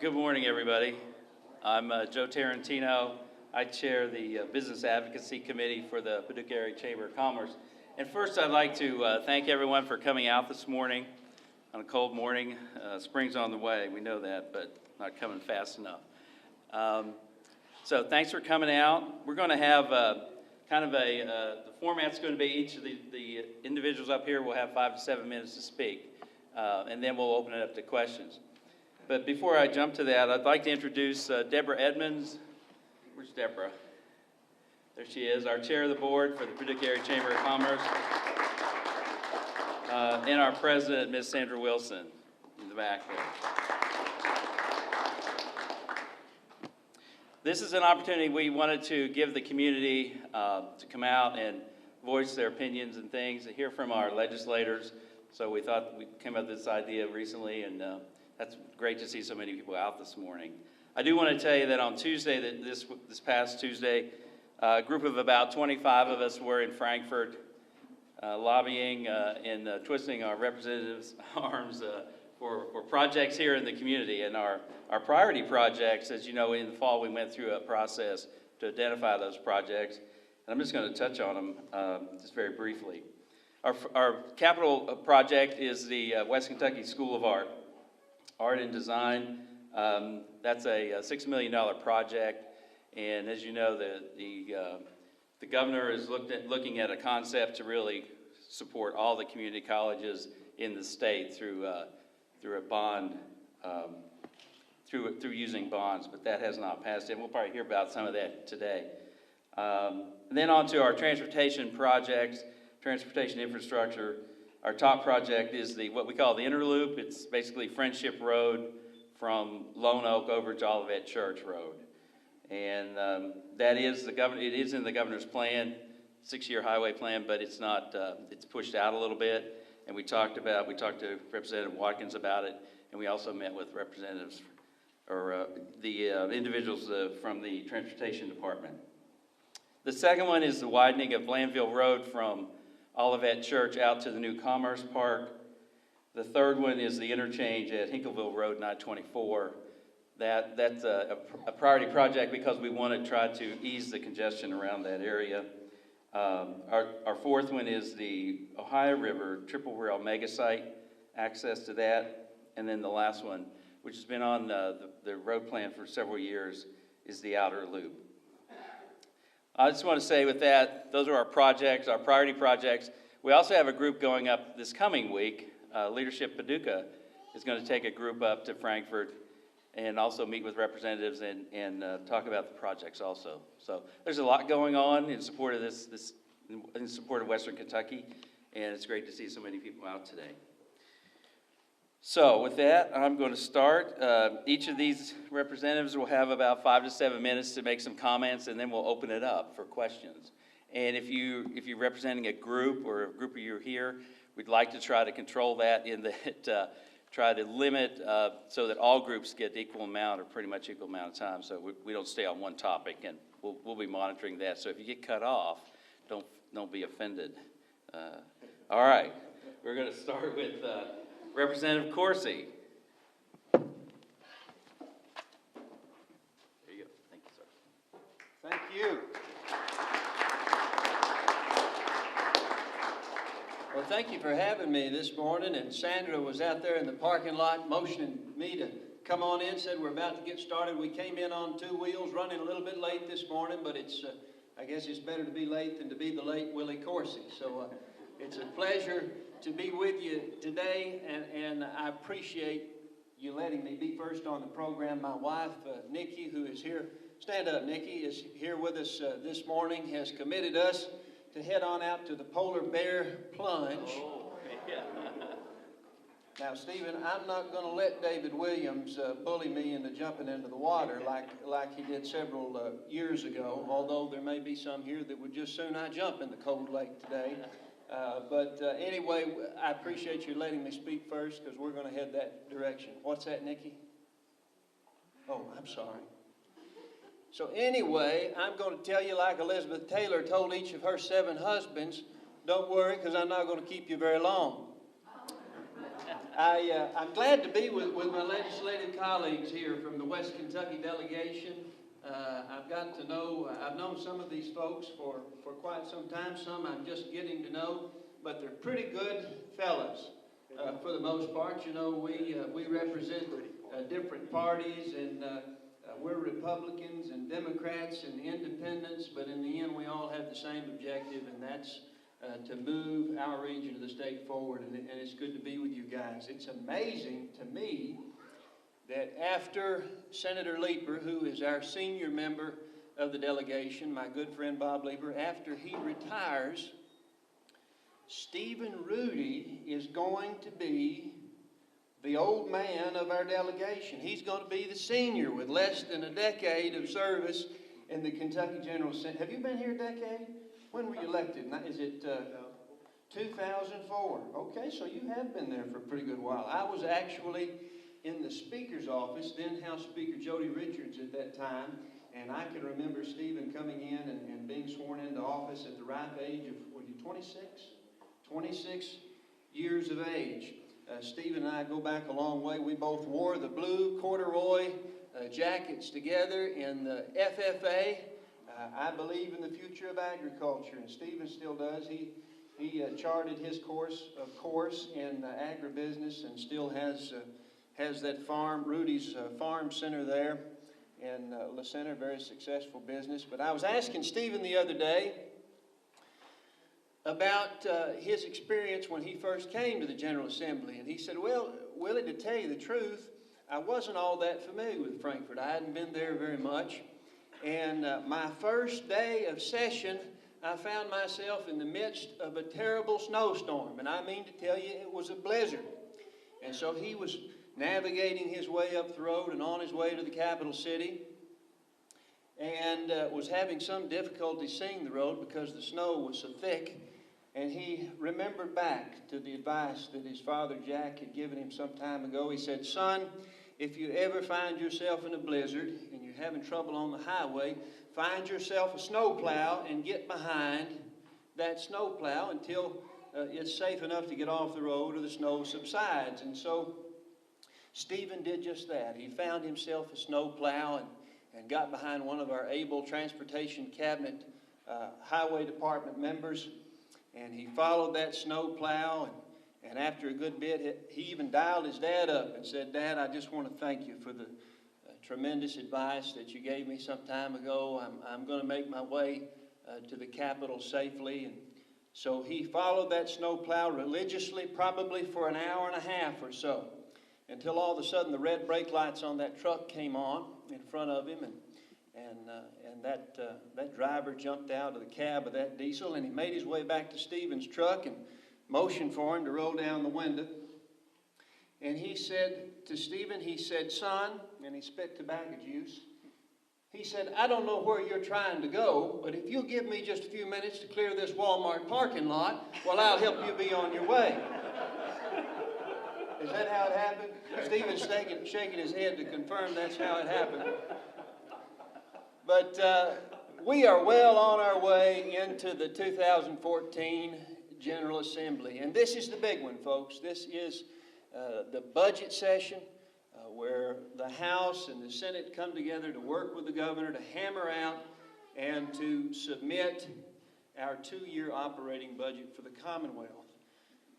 Good morning, everybody. I'm Joe Tarantino. I chair the Business Advocacy Committee for the Paducah Area Chamber of Commerce. And first, I'd like to thank everyone for coming out this morning on a cold morning. Spring's on the way, we know that, but not coming fast enough. So thanks for coming out. We're going to have the format's going to be each of the individuals up here will have 5 to 7 minutes to speak, and then we'll open it up to questions. But before I jump to that, I'd like to introduce Deborah Edmonds. Where's Deborah? There she is, our chair of the board for the Paducah Area Chamber of Commerce. And our president, Ms. Sandra Wilson, in the back there. This is an opportunity we wanted to give the community to come out and voice their opinions and things, and hear from our legislators. So we thought we came up with this idea recently, and that's great to see so many people out this morning. I do want to tell you that on Tuesday, this past Tuesday, a group of about 25 of us were in Frankfurt lobbying and twisting our representatives' arms for projects here in the community. And our priority projects, as you know, in the fall we went through a process to identify those projects. And I'm just going to touch on them just very briefly. Our capital project is the West Kentucky School of Art and Design. That's a $6 million project, and as you know, the governor is looking at a concept to really support all the community colleges in the state through a bond, through using bonds, but that has not passed, and we'll probably hear about some of that today. And then on to our transportation projects, transportation infrastructure. Our top project is what we call the Inner Loop. It's basically Friendship Road from Lone Oak over to Olivet Church Road. And that is it is in the governor's plan, 6-year highway plan, but it's not, it's pushed out a little bit. And we talked to Representative Watkins about it, and we also met with representatives, or the individuals from the Transportation Department. The second one is the widening of Blandville Road from Olivet Church out to the new Commerce Park. The third one is the interchange at Hinkleville Road 924. That's a priority project because we want to try to ease the congestion around that area. Our fourth one is the Ohio River Triple Rail Mega Site, access to that. And then the last one, which has been on the road plan for several years, is the Outer Loop. I just want to say with that, those are our projects, our priority projects. We also have a group going up this coming week. Leadership Paducah is going to take a group up to Frankfurt and also meet with representatives and talk about the projects also. So there's a lot going on in support of in support of Western Kentucky, and it's great to see so many people out today. So with that, I'm going to start. Each of these representatives will have about 5 to 7 minutes to make some comments, and then we'll open it up for questions. And if you're representing a group or a group of you here, we'd like to try to control that in that try to limit so that all groups get equal amount or pretty much equal amount of time, so we don't stay on one topic, and we'll be monitoring that. So if you get cut off, don't be offended. All right, we're going to start with Representative Coursey. There you go. Thank you, sir. Thank you. Well, thank you for having me this morning. And Sandra was out there in the parking lot motioning me to come on in, said we're about to get started. We came in on 2 wheels, running a little bit late this morning, but I guess it's better to be late than to be the late Willie Coursey. So it's a pleasure to be with you today, and I appreciate you letting me be first on the program. My wife, Nikki, who is here, stand up, Nikki, is here with us this morning, has committed us to head on out to the Polar Bear Plunge. Oh, yeah. Now, Stephen, I'm not going to let David Williams bully me into jumping into the water like he did several years ago, although there may be some here that would just soon I jump in the cold lake today. But anyway, I appreciate you letting me speak first because we're going to head that direction. What's that, Nikki? Oh, I'm sorry. So anyway, I'm going to tell you like Elizabeth Taylor told each of her 7 husbands, don't worry because I'm not going to keep you very long. I'm glad to be with my legislative colleagues here from the West Kentucky delegation. I've known some of these folks for quite some time. Some I'm just getting to know, but they're pretty good fellas for the most part. You know, we represent different parties, and we're Republicans and Democrats and independents, but in the end we all have the same objective, and that's to move our region of the state forward, and it's good to be with you guys. It's amazing to me that after Senator Leeper, who is our senior member of the delegation, my good friend Bob Leeper, after he retires, Stephen Rudy is going to be the old man of our delegation. He's going to be the senior with less than a decade of service in the Kentucky General Assembly. Have you been here a decade? When were you elected? Is it 2004? Okay, so you have been there for a pretty good while. I was actually in the Speaker's office, then House Speaker Jody Richards at that time, and I can remember Stephen coming in and being sworn into office at the ripe age of, were you 26? 26 years of age. Stephen and I go back a long way. We both wore the blue corduroy jackets together in the FFA. I believe in the future of agriculture, and Stephen still does. He charted his course, of course, in agribusiness, and still has that farm, Rudy's Farm Center there in La Center, very successful business. But I was asking Stephen the other day about his experience when he first came to the General Assembly, and he said, well, Willie, to tell you the truth, I wasn't all that familiar with Frankfort. I hadn't been there very much. And my first day of session, I found myself in the midst of a terrible snowstorm. And I mean to tell you, it was a blizzard. And so he was navigating his way up the road and on his way to the capital city, and was having some difficulty seeing the road because the snow was so thick. And he remembered back to the advice that his father Jack had given him some time ago. He said, son, if you ever find yourself in a blizzard and you're having trouble on the highway, find yourself a snowplow and get behind that snowplow until it's safe enough to get off the road or the snow subsides. And so Stephen did just that. He found himself a snowplow and got behind one of our able transportation cabinet highway department members, and he followed that snowplow, and after a good bit, he even dialed his dad up and said, Dad, I just want to thank you for the tremendous advice that you gave me some time ago. I'm going to make my way to the Capitol safely. And so he followed that snowplow religiously, probably for an hour and a half or so, until all of a sudden the red brake lights on that truck came on in front of him, and that driver jumped out of the cab of that diesel, and he made his way back to Stephen's truck and motioned for him to roll down the window. And he said to Stephen, he said, son, and he spit tobacco juice, he said, I don't know where you're trying to go, but if you'll give me just a few minutes to clear this Walmart parking lot, well, I'll help you be on your way. Is that how it happened? Stephen's shaking his head to confirm that's how it happened. But we are well on our way into the 2014 General Assembly. And this is the big one, folks. This is the budget session where the House and the Senate come together to work with the governor to hammer out and to submit our 2-year operating budget for the Commonwealth.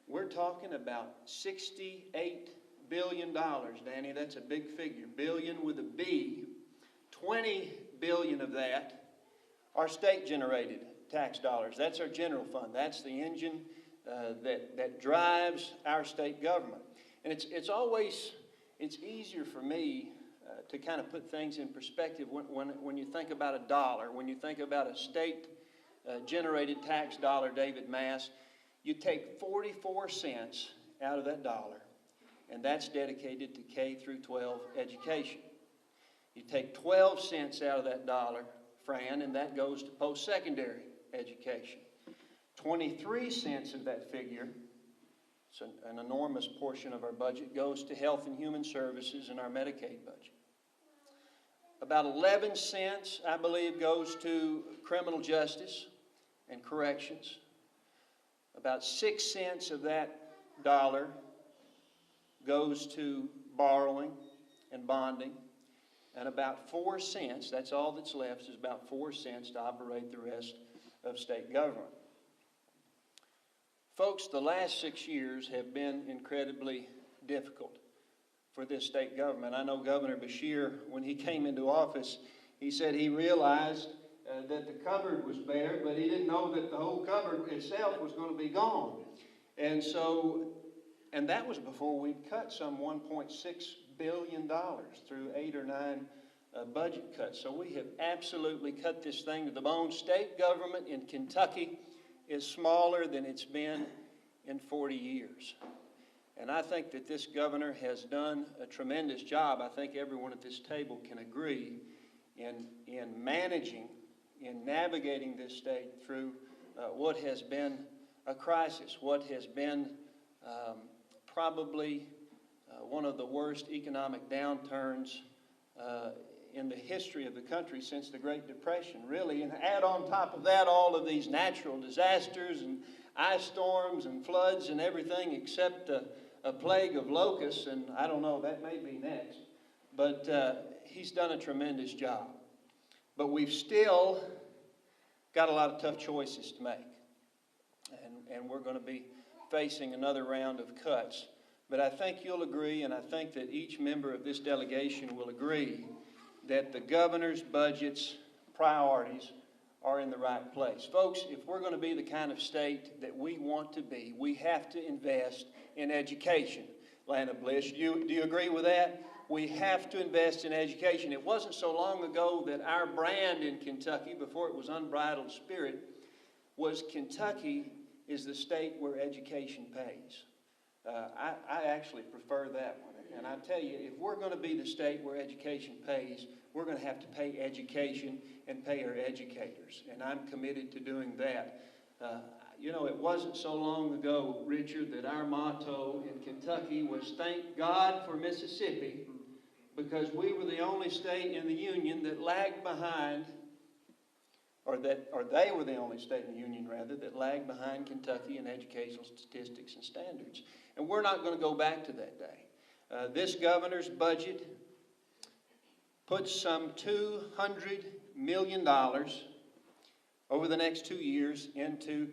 We're talking about $68 billion, Danny. That's a big figure. Billion with a B. 20 billion of that are state-generated tax dollars. That's our general fund. That's the engine that drives our state government. And it's easier for me to kind of put things in perspective when you think about a dollar, when you think about a state-generated tax dollar, David Mass. You take 44 cents out of that dollar, and that's dedicated to K through 12 education. You take 12 cents out of that dollar, Fran, and that goes to post-secondary education. 23 cents of that figure, so an enormous portion of our budget, goes to health and human services and our Medicaid budget. About 11 cents, I believe, goes to criminal justice and corrections. About 6 cents of that dollar goes to borrowing and bonding, and about 4 cents, that's all that's left, is about 4 cents to operate the rest of state government. Folks, the last 6 years have been incredibly difficult for this state government. I know Governor Beshear, when he came into office, he said he realized that the cupboard was bare, but he didn't know that the whole cupboard itself was going to be gone. And that was before we'd cut some $1.6 billion through 8 or 9 budget cuts. So we have absolutely cut this thing to the bone. State government in Kentucky is smaller than it's been in 40 years. And I think that this governor has done a tremendous job. I think everyone at this table can agree in managing, in navigating this state through what has been a crisis, what has been probably one of the worst economic downturns in the history of the country since the Great Depression, really. And add on top of that all of these natural disasters and ice storms and floods and everything except a plague of locusts, and I don't know, that may be next. But he's done a tremendous job. But we've still got a lot of tough choices to make. And we're going to be facing another round of cuts. But I think you'll agree, and I think that each member of this delegation will agree, that the governor's budget's priorities are in the right place. Folks, if we're going to be the kind of state that we want to be, we have to invest in education. Lana Bliss, do you agree with that? We have to invest in education. It wasn't so long ago that our brand in Kentucky, before it was Unbridled Spirit, was Kentucky is the state where education pays. I actually prefer that one. And I tell you, if we're going to be the state where education pays, we're going to have to pay education and pay our educators. And I'm committed to doing that. You know, it wasn't so long ago, Richard, that our motto in Kentucky was thank God for Mississippi, because we were the only state in the Union that lagged behind, or they were the only state in the Union, rather, that lagged behind Kentucky in educational statistics and standards. And we're not going to go back to that day. This governor's budget puts some $200 million over the next 2 years into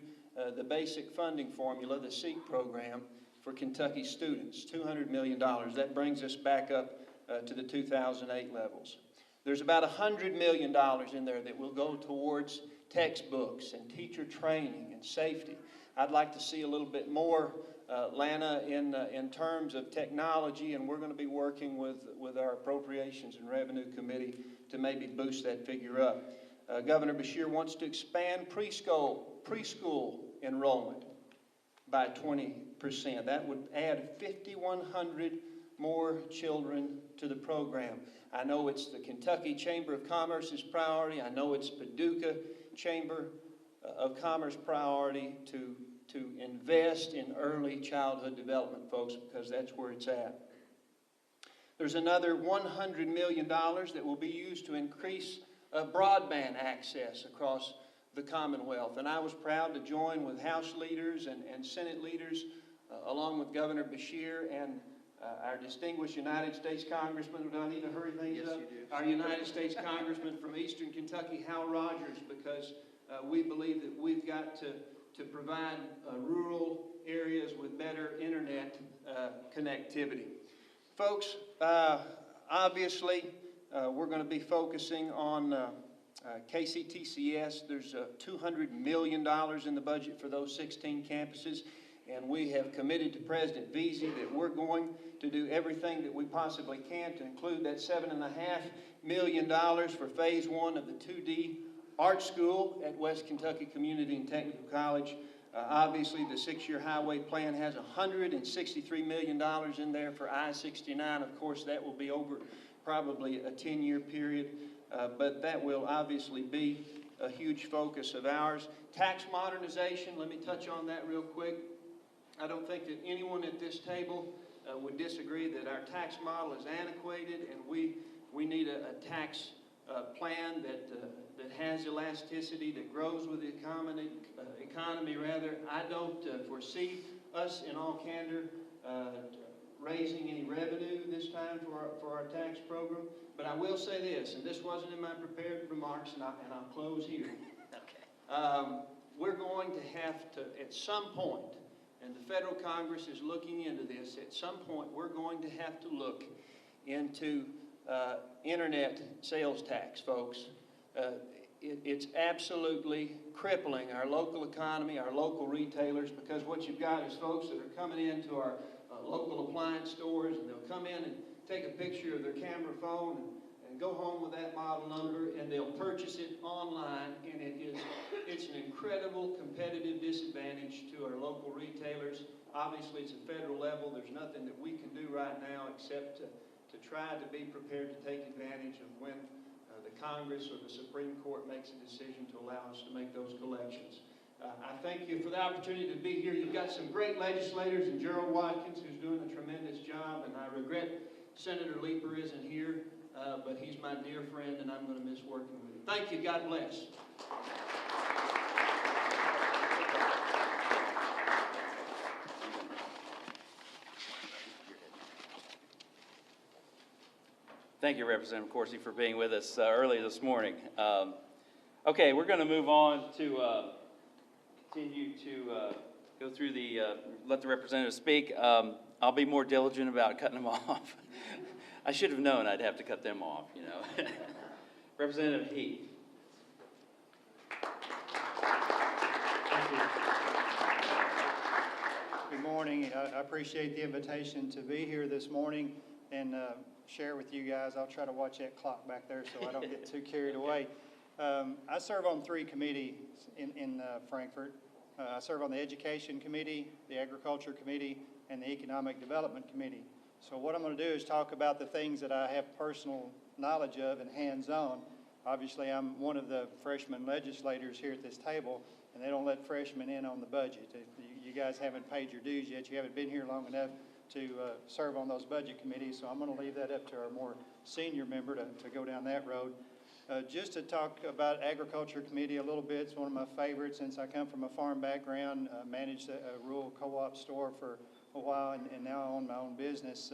the basic funding formula, the SEEK program, for Kentucky students. $200 million. That brings us back up to the 2008 levels. There's about $100 million in there that will go towards textbooks and teacher training and safety. I'd like to see a little bit more, Lana, in terms of technology, and we're going to be working with our Appropriations and Revenue Committee to maybe boost that figure up. Governor Beshear wants to expand preschool enrollment by 20%. That would add 5,100 more children to the program. I know it's the Kentucky Chamber of Commerce's priority. I know it's Paducah Chamber of Commerce priority to invest in early childhood development, folks, because that's where it's at. There's another $100 million that will be used to increase broadband access across the Commonwealth. And I was proud to join with House leaders and Senate leaders, along with Governor Beshear and our distinguished United States Congressman, do I need to hurry things up? Our United States Congressman from Eastern Kentucky, Hal Rogers, because we believe that we've got to provide rural areas with better internet connectivity. Folks, obviously, we're going to be focusing on KCTCS. There's $200 million in the budget for those 16 campuses. And we have committed to President Veazey that we're going to do everything that we possibly can to include that $7.5 million for Phase 1 of the 2D Art School at West Kentucky Community and Technical College. Obviously, the 6-year highway plan has $163 million in there for I-69. Of course, that will be over probably a 10-year period, but that will obviously be a huge focus of ours. Tax modernization, let me touch on that real quick. I don't think that anyone at this table would disagree that our tax model is antiquated, and we need a tax plan that has elasticity, that grows with the economy rather. I don't foresee us, in all candor, raising any revenue this time for our tax program. But I will say this, and this wasn't in my prepared remarks, and I'll close here. Okay. We're going to have to, at some point, and the federal Congress is looking into this, at some point we're going to have to look into internet sales tax, folks. It's absolutely crippling our local economy, our local retailers, because what you've got is folks that are coming into our local appliance stores, and they'll come in and take a picture of their camera phone and go home with that model number, and they'll purchase it online, and it's an incredible competitive disadvantage to our local retailers. Obviously, it's a federal level. There's nothing that we can do right now except to try to be prepared to take advantage of when the Congress or the Supreme Court makes a decision to allow us to make those collections. I thank you for the opportunity to be here. You've got some great legislators, and Gerald Watkins, who's doing a tremendous job, and I regret Senator Leeper isn't here, but he's my dear friend, and I'm going to miss working with him. Thank you. God bless. Thank you, Representative Coursey, for being with us early this morning. Okay, we're going to move on to continue to go through let the representatives speak. I'll be more diligent about cutting them off. I should have known I'd have to cut them off, you know. Representative Heath. Thank you. Good morning. I appreciate the invitation to be here this morning and share with you guys. I'll try to watch that clock back there so I don't get too carried away. I serve on 3 committees in Frankfort. I serve on the Education Committee, the Agriculture Committee, and the Economic Development Committee. So what I'm going to do is talk about the things that I have personal knowledge of and hands-on. Obviously, I'm one of the freshman legislators here at this table, and they don't let freshmen in on the budget. You guys haven't paid your dues yet. You haven't been here long enough to serve on those budget committees, so I'm going to leave that up to our more senior member to go down that road. Just to talk about Agriculture Committee a little bit, it's one of my favorites since I come from a farm background, managed a rural co-op store for a while, and now I own my own business.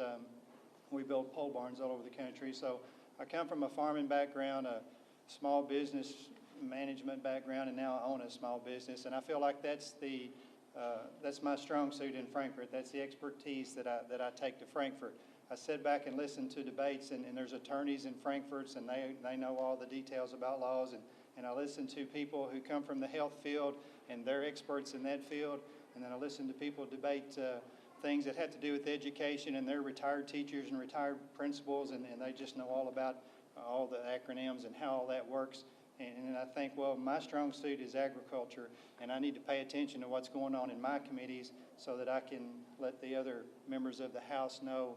We build pole barns all over the country, so I come from a farming background, a small business management background, and now I own a small business, and I feel like that's my strong suit in Frankfort. That's the expertise that I take to Frankfort. I sit back and listen to debates, and there's attorneys in Frankfurt, and they know all the details about laws, and I listen to people who come from the health field, and they're experts in that field, and then I listen to people debate things that have to do with education, and they're retired teachers and retired principals, and they just know all about all the acronyms and how all that works. And I think, well, my strong suit is agriculture, and I need to pay attention to what's going on in my committees so that I can let the other members of the House know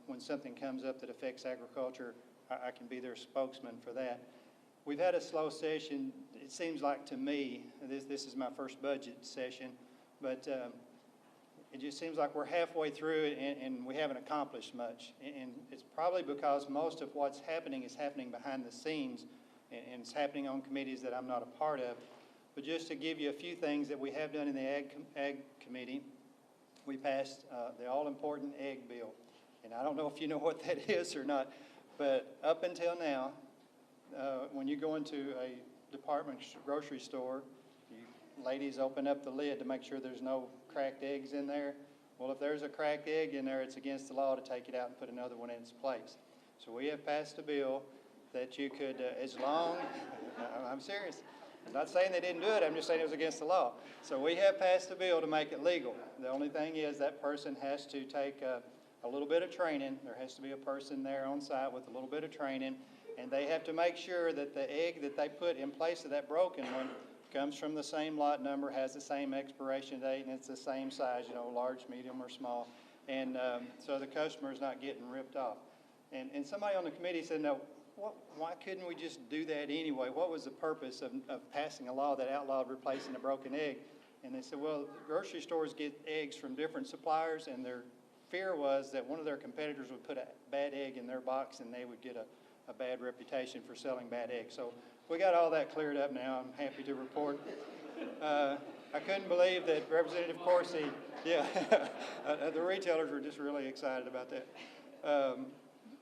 when something comes up that affects agriculture, I can be their spokesman for that. We've had a slow session. It seems like to me, this is my first budget session, but it just seems like we're halfway through it and we haven't accomplished much. And it's probably because most of what's happening is happening behind the scenes, and it's happening on committees that I'm not a part of. But just to give you a few things that we have done in the Ag Committee, we passed the all-important egg bill. And I don't know if you know what that is or not, but up until now, when you go into a department grocery store, you ladies open up the lid to make sure there's no cracked eggs in there. Well, if there's a cracked egg in there, it's against the law to take it out and put another one in its place. So we have passed a bill that you could, as long, I'm serious. I'm not saying they didn't do it, I'm just saying it was against the law. So we have passed a bill to make it legal. The only thing is that person has to take a little bit of training. There has to be a person there on site with a little bit of training, and they have to make sure that the egg that they put in place of that broken one comes from the same lot number, has the same expiration date, and it's the same size, you know, large, medium, or small, and so the customer is not getting ripped off. And somebody on the committee said, no, why couldn't we just do that anyway? What was the purpose of passing a law that outlawed replacing a broken egg? And they said, well, grocery stores get eggs from different suppliers, and their fear was that one of their competitors would put a bad egg in their box and they would get a bad reputation for selling bad eggs. So we got all that cleared up now. I'm happy to report. I couldn't believe that Representative Coursey, yeah, the retailers were just really excited about that.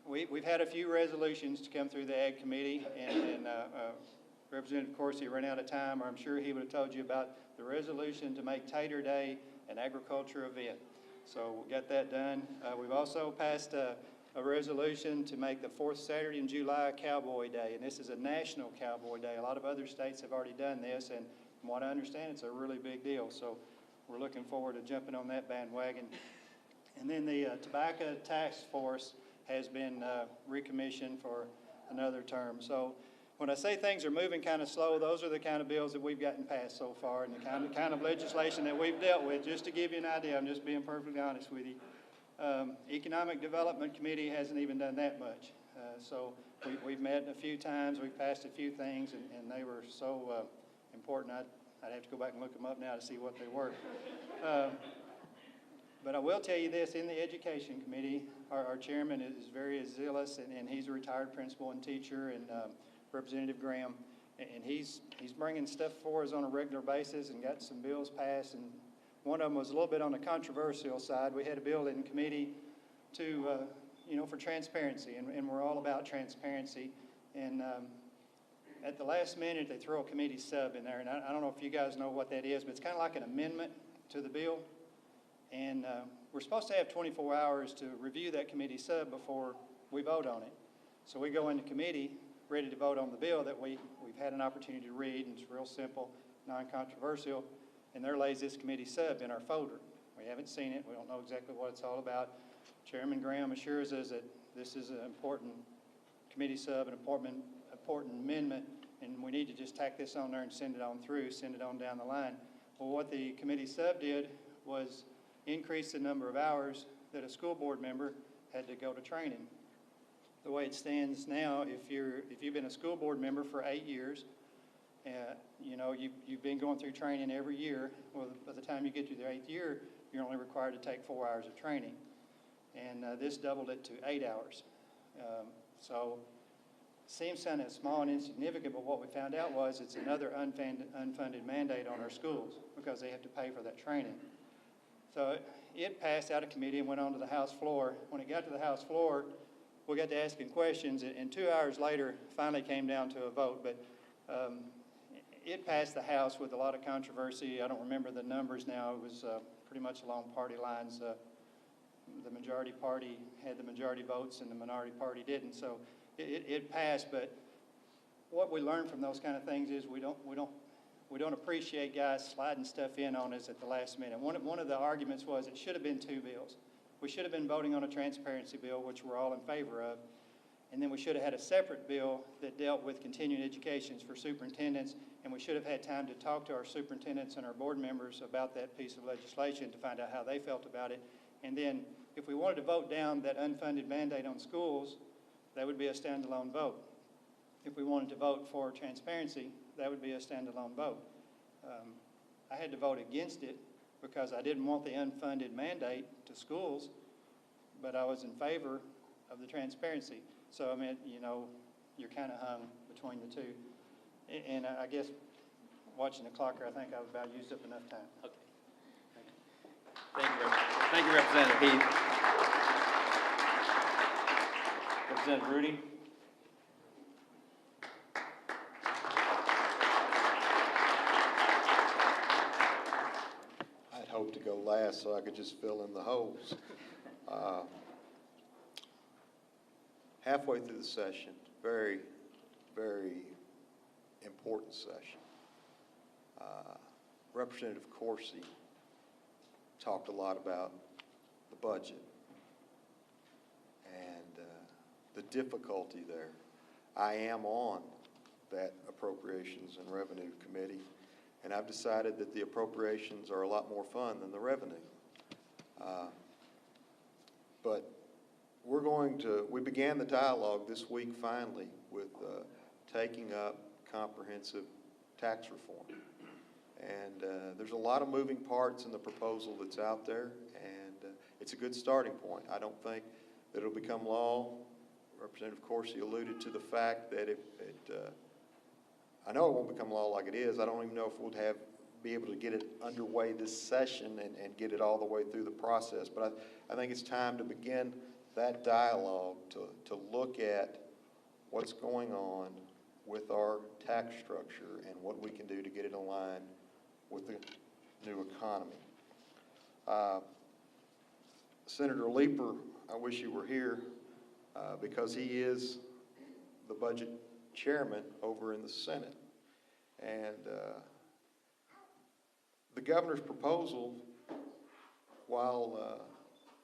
We've had a few resolutions to come through the Ag Committee, and Representative Coursey ran out of time, or I'm sure he would have told you about the resolution to make Tater Day an agriculture event. So we got that done. We've also passed a resolution to make the fourth Saturday in July Cowboy Day, and this is a national Cowboy Day. A lot of other states have already done this, and from what I understand, it's a really big deal. So we're looking forward to jumping on that bandwagon. And then the Tobacco Task Force has been recommissioned for another term. So when I say things are moving kind of slow, those are the kind of bills that we've gotten passed so far and the kind of legislation that we've dealt with. Just to give you an idea, I'm just being perfectly honest with you. Economic Development Committee hasn't even done that much. So we've met a few times, we've passed a few things, and they were so important. I'd have to go back and look them up now to see what they were. But I will tell you this, in the Education Committee, our chairman is very zealous, and he's a retired principal and teacher, and Representative Graham, and he's bringing stuff for us on a regular basis and got some bills passed, and one of them was a little bit on the controversial side. We had a bill in committee to, for transparency, and we're all about transparency, and at the last minute, they throw a committee sub in there, and I don't know if you guys know what that is, but it's kind of like an amendment to the bill. And we're supposed to have 24 hours to review that committee sub before we vote on it. So we go into committee ready to vote on the bill that we've had an opportunity to read, and it's real simple, non-controversial, and there lays this committee sub in our folder. We haven't seen it. We don't know exactly what it's all about. Chairman Graham assures us that this is an important committee sub, an important amendment, and we need to just tack this on there and send it on through, send it on down the line. Well, what the committee sub did was increase the number of hours that a school board member had to go to training. The way it stands now, if you've been a school board member for 8 years, you've been going through training every year. Well, by the time you get to the 8th year, you're only required to take 4 hours of training, and this doubled it to 8 hours. So seems kind of small and insignificant, but what we found out was it's another unfunded mandate on our schools because they have to pay for that training. So it passed out of committee and went on to the House floor. When it got to the House floor, we got to asking questions, and 2 hours later, finally came down to a vote. But it passed the House with a lot of controversy. I don't remember the numbers now. It was pretty much along party lines. The majority party had the majority votes, and the minority party didn't. So it passed. But what we learned from those kind of things is we don't appreciate guys sliding stuff in on us at the last minute. One of the arguments was it should have been 2 bills. We should have been voting on a transparency bill, which we're all in favor of, and then we should have had a separate bill that dealt with continuing educations for superintendents, and we should have had time to talk to our superintendents and our board members about that piece of legislation to find out how they felt about it. And then if we wanted to vote down that unfunded mandate on schools, that would be a standalone vote. If we wanted to vote for transparency, that would be a standalone vote. I had to vote against it because I didn't want the unfunded mandate to schools, but I was in favor of the transparency. So, I mean, you're kind of hung between the two. And I guess watching the clock here, I think I've about used up enough time. Okay. Thank you, Representative Heath. Representative Rudy. Hope to go last so I could just fill in the holes. Halfway through the session, very, very important session. Representative Coursey talked a lot about the budget and the difficulty there. I am on that Appropriations and Revenue Committee, and I've decided that the appropriations are a lot more fun than the revenue. But we began the dialogue this week finally with taking up comprehensive tax reform. And there's a lot of moving parts in the proposal that's out there, and it's a good starting point. I don't think that it'll become law. Representative Coursey alluded to the fact that I know it won't become law like it is. I don't even know if we'll have be able to get it underway this session and get it all the way through the process. But I think it's time to begin that dialogue to look at what's going on with our tax structure and what we can do to get it aligned with the new economy. Senator Leeper, I wish you were here because he is the budget chairman over in the Senate. And the governor's proposal, while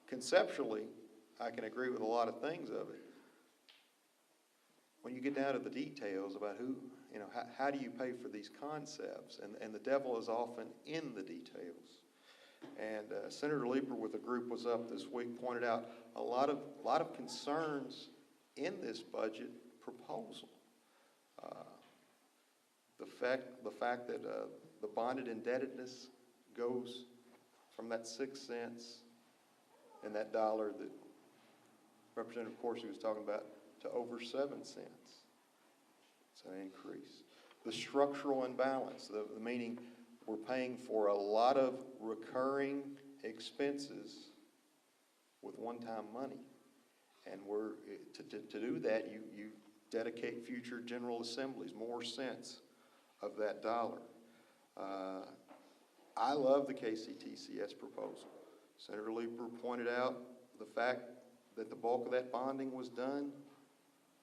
conceptually I can agree with a lot of things of it, when you get down to the details about who, you know, how do you pay for these concepts, and the devil is often in the details. And Senator Leeper with a group was up this week, pointed out a lot of concerns in this budget proposal. The fact that the bonded indebtedness goes from that 6 cents and that dollar that Representative Coursey was talking about to over 7 cents. It's an increase. The structural imbalance, the meaning we're paying for a lot of recurring expenses with one-time money. And to do that, you dedicate future General Assemblies more cents of that dollar. I love the KCTCS proposal. Senator Leeper pointed out the fact that the bulk of that bonding was done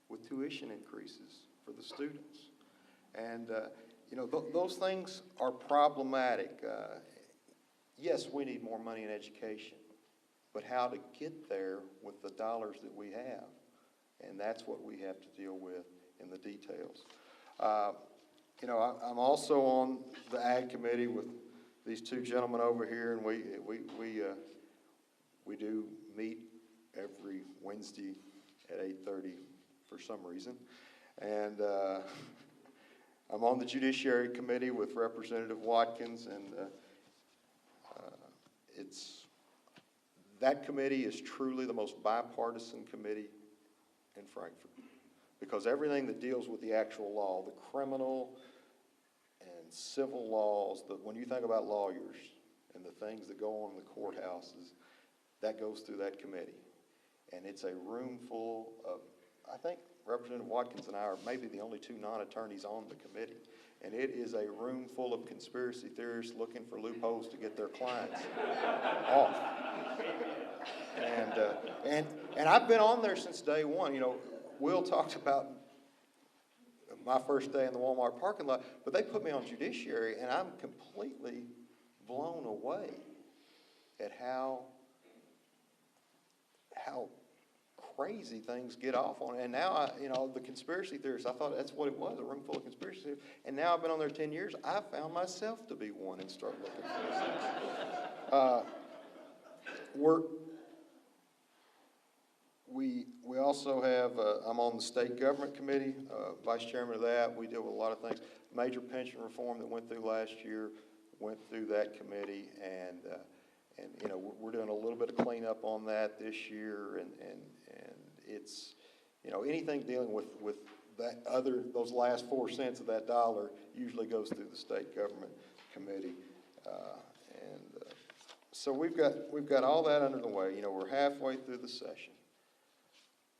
with tuition increases for the students. And, you know, those things are problematic. Yes, we need more money in education, but how to get there with the dollars that we have. And that's what we have to deal with in the details. You know, I'm also on the Ag Committee with these two gentlemen over here, and we do meet every Wednesday at 8:30 for some reason. And I'm on the Judiciary Committee with Representative Watkins, and that committee is truly the most bipartisan committee in Frankfort, because everything that deals with the actual law, the criminal and civil laws, when you think about lawyers and the things that go on in the courthouses, that goes through that committee. And it's a room full of, I think Representative Watkins and I are maybe the only two non-attorneys on the committee. And it is a room full of conspiracy theorists looking for loopholes to get their clients off. And I've been on there since day one. You know, Will talked about my first day in the Walmart parking lot, but they put me on Judiciary, and I'm completely blown away at how crazy things get off on. And now, you know, the conspiracy theorists, I thought that's what it was, a room full of conspiracy theorists. And now I've been on there 10 years. I found myself to be one and start looking for this. We also have, I'm on the State Government Committee, Vice Chairman of that. We deal with a lot of things. Major pension reform that went through last year went through that committee, and you know, we're doing a little bit of cleanup on that this year, and it's, you know, anything dealing with that those last 4 cents of that dollar usually goes through the State Government Committee, so we've got all that under the way. You know, we're halfway through the session.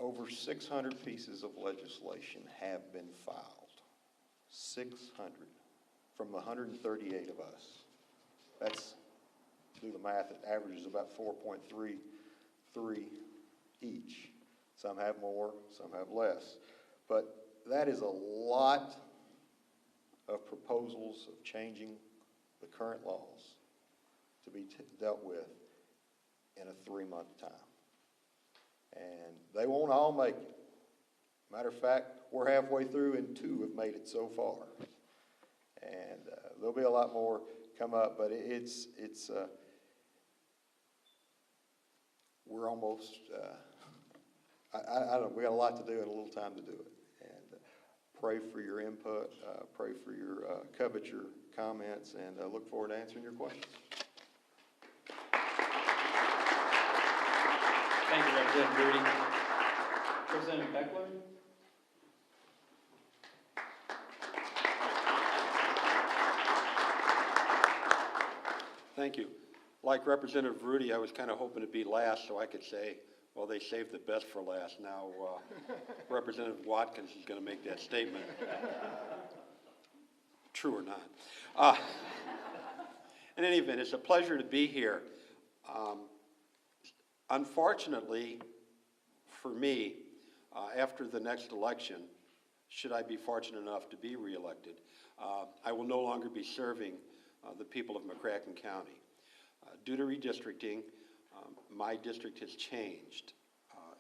Over 600 pieces of legislation have been filed. 600 from the 138 of us. That's, do the math, it averages about 4.33 each. Some have more, some have less. But that is a lot of proposals of changing the current laws to be dealt with in a 3-month time. And they won't all make it. Matter of fact, we're halfway through and 2 have made it so far. And there'll be a lot more come up, but we're almost, I don't know, we got a lot to do and a little time to do it. And pray for your input, pray for your, covet your comments, and look forward to answering your questions. Thank you, Representative Rudy. Representative Bechler? Thank you. Like Representative Rudy, I was kind of hoping to be last so I could say, well, they saved the best for last. Now, Representative Watkins is going to make that statement. True or not. In any event, it's a pleasure to be here. Unfortunately, for me, after the next election, should I be fortunate enough to be reelected, I will no longer be serving the people of McCracken County. Due to redistricting, my district has changed.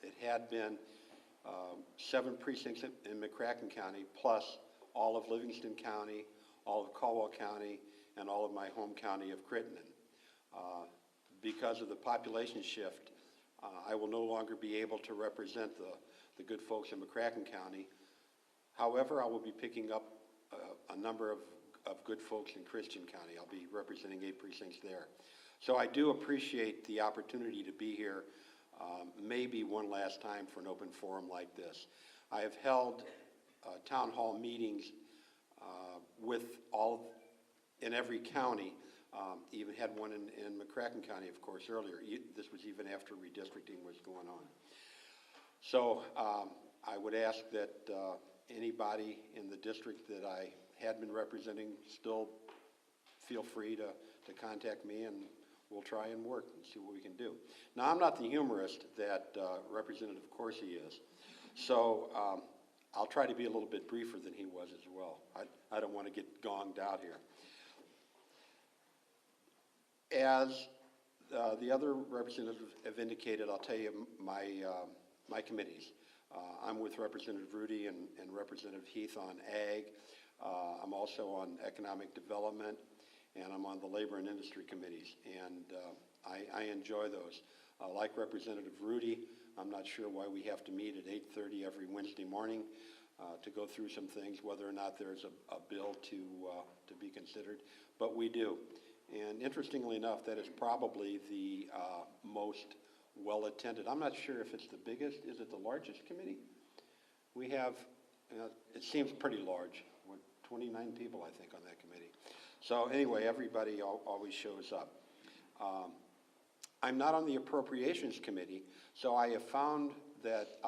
It had been 7 precincts in McCracken County, plus all of Livingston County, all of Caldwell County, and all of my home county of Crittenden. Because of the population shift, I will no longer be able to represent the good folks in McCracken County. However, I will be picking up a number of good folks in Christian County. I'll be representing 8 precincts there. So I do appreciate the opportunity to be here, maybe one last time for an open forum like this. I have held town hall meetings with in every county, even had one in McCracken County, of course, earlier. This was even after redistricting was going on. So I would ask that anybody in the district that I had been representing still feel free to contact me, and we'll try and work and see what we can do. Now, I'm not the humorist that Representative Coursey is, so I'll try to be a little bit briefer than he was as well. I don't want to get gonged out here. As the other representatives have indicated, I'll tell you my committees. I'm with Representative Rudy and Representative Heath on Ag. I'm also on Economic Development, and I'm on the Labor and Industry Committees, and I enjoy those. Like Representative Rudy, I'm not sure why we have to meet at 8:30 every Wednesday morning to go through some things, whether or not there's a bill to be considered, but we do. And interestingly enough, that is probably the most well-attended. I'm not sure if it's the biggest. Is it the largest committee? We have, it seems pretty large, 29 people, I think, on that committee. So anyway, everybody always shows up. I'm not on the Appropriations Committee, so I have found that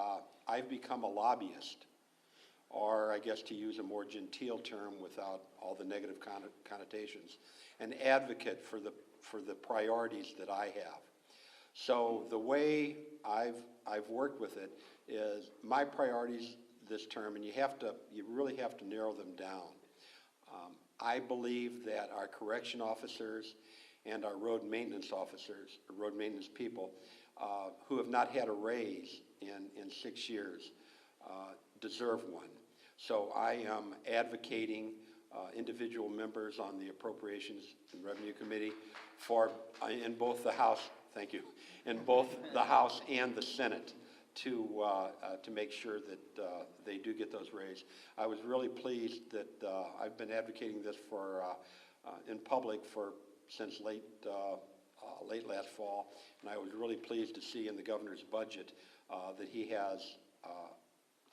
I've become a lobbyist, or I guess to use a more genteel term without all the negative connotations, an advocate for the priorities that I have. So the way I've worked with it is my priorities this term, and you really have to narrow them down. I believe that our correction officers and our road maintenance officers, or road maintenance people, who have not had a raise in 6 years, deserve one. So I am advocating individual members on the Appropriations and Revenue Committee in both the House, thank you, in both the House and the Senate to make sure that they do get those raises. I was really pleased that I've been advocating this in public since late last fall, and I was really pleased to see in the governor's budget that he has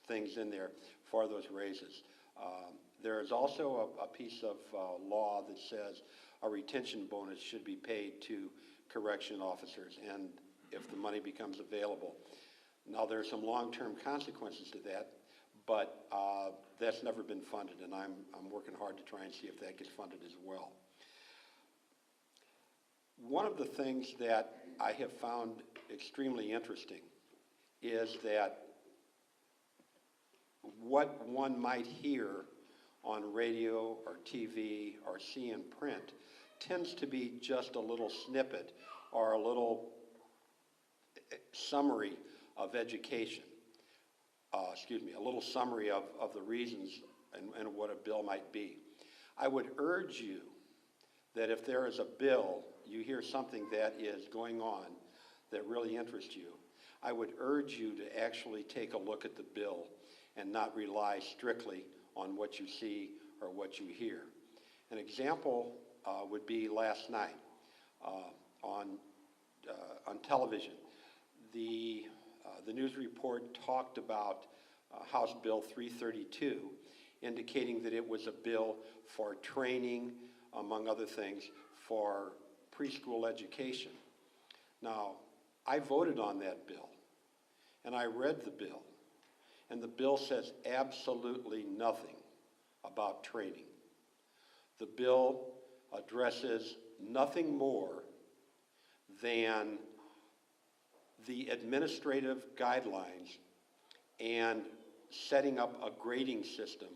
things in there for those raises. There is also a piece of law that says a retention bonus should be paid to correction officers, and if the money becomes available. Now, there are some long-term consequences to that, but that's never been funded, and I'm working hard to try and see if that gets funded as well. One of the things that I have found extremely interesting is that what one might hear on radio or TV or see in print tends to be just a little snippet or a little summary of education. A little summary of the reasons and what a bill might be. I would urge you that if there is a bill, you hear something that is going on that really interests you, I would urge you to actually take a look at the bill and not rely strictly on what you see or what you hear. An example would be last night on television. The news report talked about House Bill 332, indicating that it was a bill for training, among other things, for preschool education. Now, I voted on that bill, and I read the bill, and the bill says absolutely nothing about training. The bill addresses nothing more than the administrative guidelines and setting up a grading system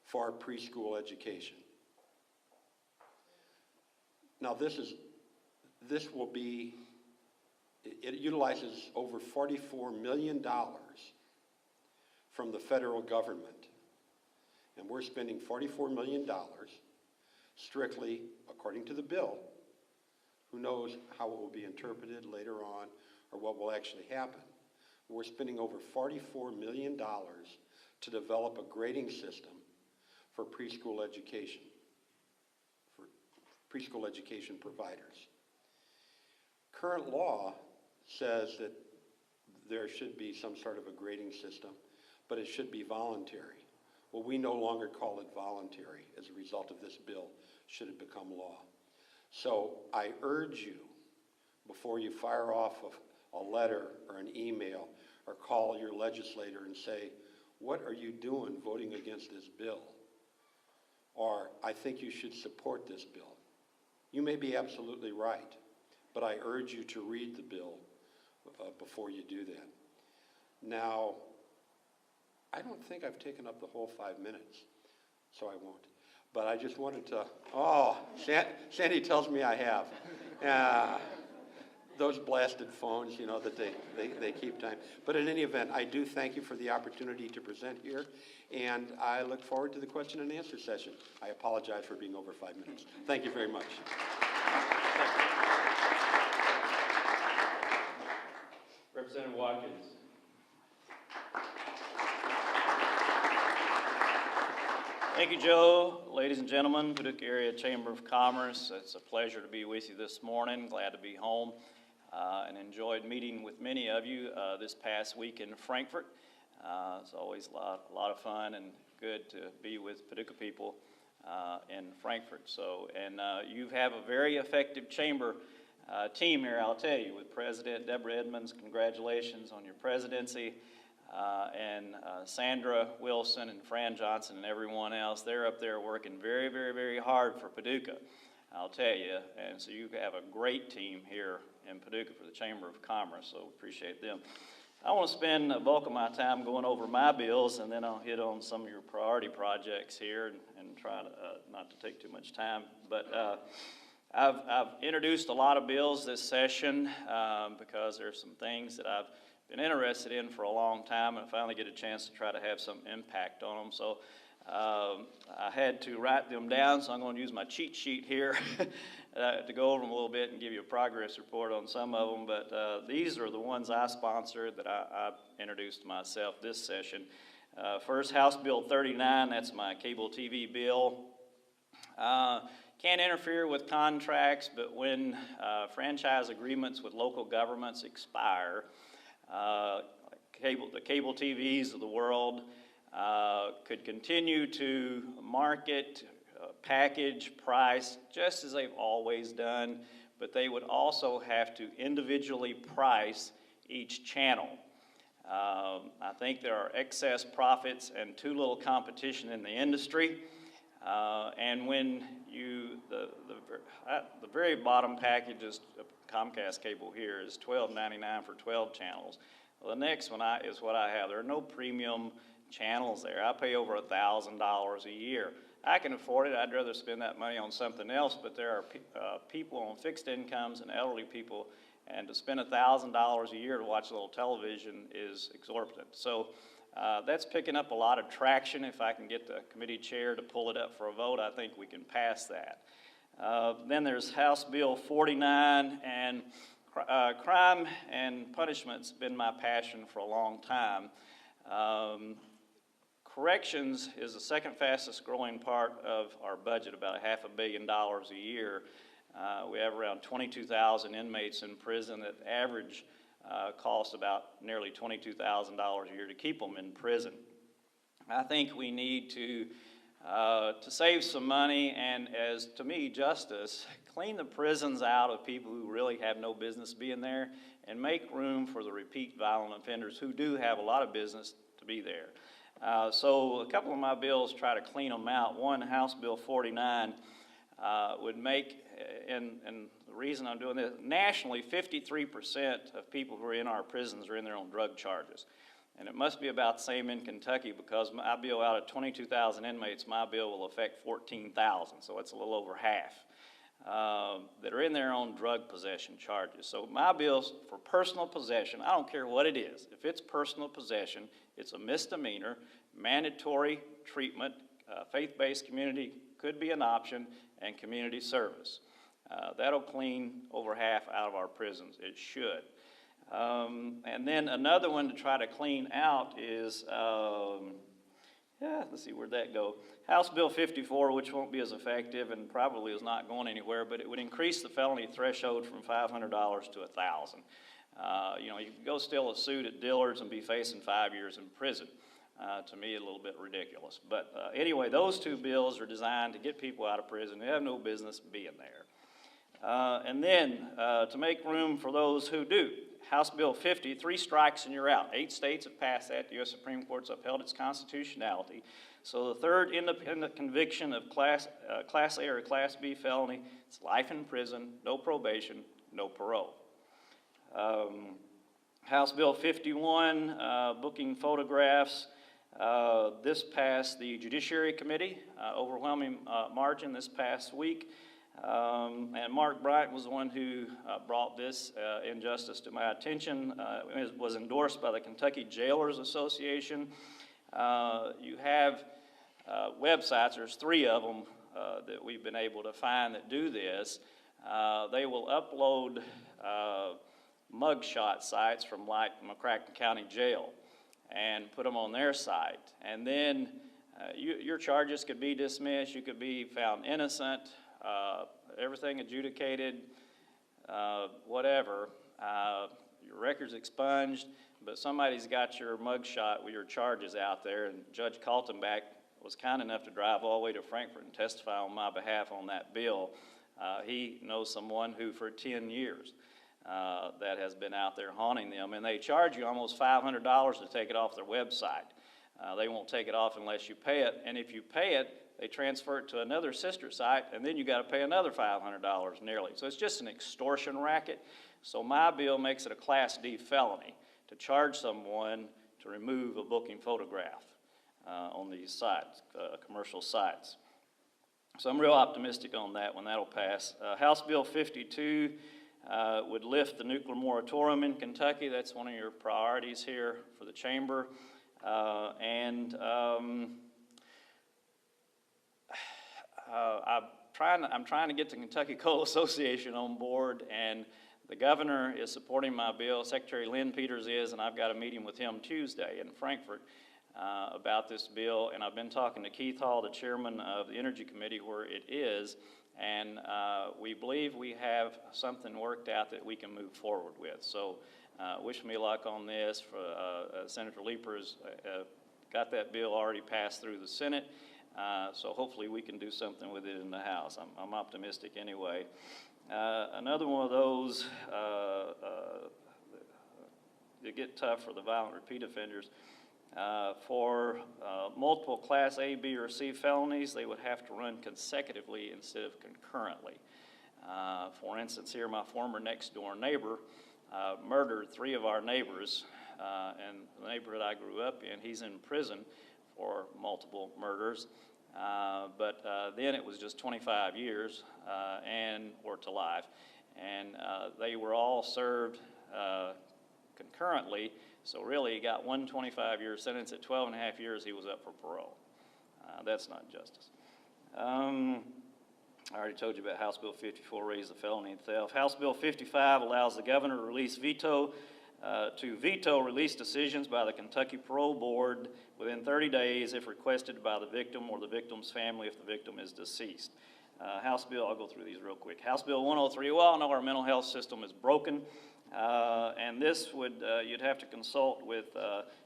for preschool education. Now, it utilizes over $44 million from the federal government. And we're spending $44 million strictly, according to the bill. Who knows how it will be interpreted later on or what will actually happen. We're spending over $44 million to develop a grading system for preschool education, providers. Current law says that there should be some sort of a grading system, but it should be voluntary. Well, we no longer call it voluntary as a result of this bill, should it become law. So I urge you, before you fire off a letter or an email or call your legislator and say, what are you doing voting against this bill? Or, I think you should support this bill. You may be absolutely right, but I urge you to read the bill before you do that. Now, I don't think I've taken up the whole 5 minutes, so I won't. But I just wanted to, Sandy tells me I have. Those blasted phones, you know, that they keep time. But in any event, I do thank you for the opportunity to present here, and I look forward to the question and answer session. I apologize for being over 5 minutes. Thank you very much. Representative Watkins. Thank you, Joe. Ladies and gentlemen, Paducah Area Chamber of Commerce, it's a pleasure to be with you this morning. Glad to be home and enjoyed meeting with many of you this past week in Frankfort. It's always a lot of fun and good to be with Paducah people in Frankfort. You have a very effective chamber team here, I'll tell you, with President Deborah Edmonds. Congratulations on your presidency. And Sandra Wilson and Fran Johnson and everyone else, they're up there working very, very, very hard for Paducah, I'll tell you. And so you have a great team here in Paducah for the Chamber of Commerce, so appreciate them. I want to spend the bulk of my time going over my bills, and then I'll hit on some of your priority projects here and try to not to take too much time. But I've introduced a lot of bills this session because there's some things that I've been interested in for a long time, and I finally get a chance to try to have some impact on them. So I had to write them down, so I'm going to use my cheat sheet here to go over them a little bit and give you a progress report on some of them. But these are the ones I sponsored that I introduced myself this session. First, House Bill 39, that's my cable TV bill. Can't interfere with contracts, but when franchise agreements with local governments expire, the cable TVs of the world could continue to market, package, price, just as they've always done, but they would also have to individually price each channel. I think there are excess profits and too little competition in the industry. And when the very bottom package is Comcast cable here is $12.99 for 12 channels. Well, the next one is what I have. There are no premium channels there. I pay over $1,000 a year. I can afford it. I'd rather spend that money on something else, but there are people on fixed incomes and elderly people, and to spend $1,000 a year to watch a little television is exorbitant. So that's picking up a lot of traction. If I can get the committee chair to pull it up for a vote, I think we can pass that. Then there's House Bill 49, and crime and punishment's been my passion for a long time. Corrections is the second fastest growing part of our budget, about $500 million a year. We have around 22,000 inmates in prison that average costs about nearly $22,000 a year to keep them in prison. I think we need to save some money, and as to me, justice clean the prisons out of people who really have no business being there, and make room for the repeat violent offenders who do have a lot of business to be there. So a couple of my bills try to clean them out. One, House Bill 49, would make, and the reason I'm doing this, nationally 53% of people who are in our prisons are in there on drug charges. And it must be about the same in Kentucky, because my bill, out of 22,000 inmates, my bill will affect 14,000, so it's a little over half that are in there on drug possession charges. So my bill's for personal possession. I don't care what it is. If it's personal possession, it's a misdemeanor, mandatory treatment, faith-based community could be an option, and community service. That'll clean over half out of our prisons. It should. And then another one to try to clean out is, let's see, where'd that go? House Bill 54, which won't be as effective and probably is not going anywhere, but it would increase the felony threshold from $500 to $1,000. You know, you can go steal a suit at Dillard's and be facing 5 years in prison. To me, a little bit ridiculous. But anyway, those two bills are designed to get people out of prison who have no business being there. And then to make room for those who do. House Bill 50, 3 strikes and you're out. 8 states have passed that. The U.S. Supreme Court's upheld its constitutionality. So the third independent conviction of Class A or Class B felony, it's life in prison, no probation, no parole. House Bill 51, booking photographs. This passed the Judiciary Committee, overwhelming margin this past week. And Mark Bryant was the one who brought this injustice to my attention. It was endorsed by the Kentucky Jailers Association. You have websites, there's 3 of them that we've been able to find that do this. They will upload mugshot sites from like McCracken County Jail and put them on their site. And then your charges could be dismissed, you could be found innocent, everything adjudicated, whatever. Your record's expunged, but somebody's got your mugshot with your charges out there, and Judge Kaltenbach was kind enough to drive all the way to Frankfort and testify on my behalf on that bill. He knows someone who for 10 years that has been out there haunting them, and they charge you almost $500 to take it off their website. They won't take it off unless you pay it, and if you pay it, they transfer it to another sister site, and then you got to pay another $500 nearly. So it's just an extortion racket. So my bill makes it a Class D felony to charge someone to remove a booking photograph on these sites, commercial sites. So I'm real optimistic on that one. That'll pass. House Bill 52 would lift the nuclear moratorium in Kentucky. That's one of your priorities here for the chamber. I'm trying to get the Kentucky Coal Association on board, and the governor is supporting my bill. Secretary Lynn Peters is, and I've got a meeting with him Tuesday in Frankfort about this bill. And I've been talking to Heath, the chairman of the Energy Committee, where it is, and we believe we have something worked out that we can move forward with. So wish me luck on this. Senator Leeper's got that bill already passed through the Senate. So hopefully we can do something with it in the House. I'm optimistic anyway. Another one of those that get tough for the violent repeat offenders. For multiple Class A, B, or C felonies, they would have to run consecutively instead of concurrently. For instance, here my former next door neighbor murdered 3 of our neighbors, and the neighborhood I grew up in, he's in prison for multiple murders, but then it was just 25 years or to life, and they were all served concurrently, so really he got one 25-year sentence. At 12 and a half years he was up for parole. That's not justice. I already told you about House Bill 54, raise the felony theft. House Bill 55 allows the governor to veto release decisions by the Kentucky Parole Board within 30 days if requested by the victim or the victim's family if the victim is deceased. House Bill, I'll go through these real quick. House Bill 103, well, I know our mental health system is broken, and this would, you'd have to consult with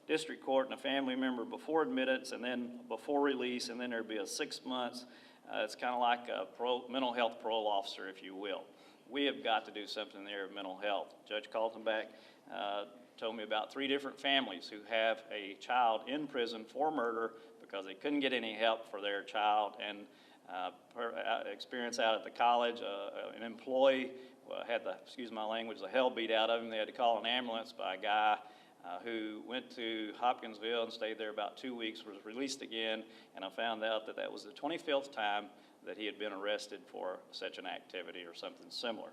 district court and a family member before admittance and then before release, and then there'd be a 6 months It's kind of like a mental health parole officer, if you will. We have got to do something in the area of mental health. Judge Kaltenbach told me about 3 different families who have a child in prison for murder because they couldn't get any help for their child. And experience out at the college, an employee had the, excuse my language, the hell beat out of him. They had to call an ambulance by a guy who went to Hopkinsville and stayed there about 2 weeks, was released again, and I found out that that was the 25th time that he had been arrested for such an activity or something similar.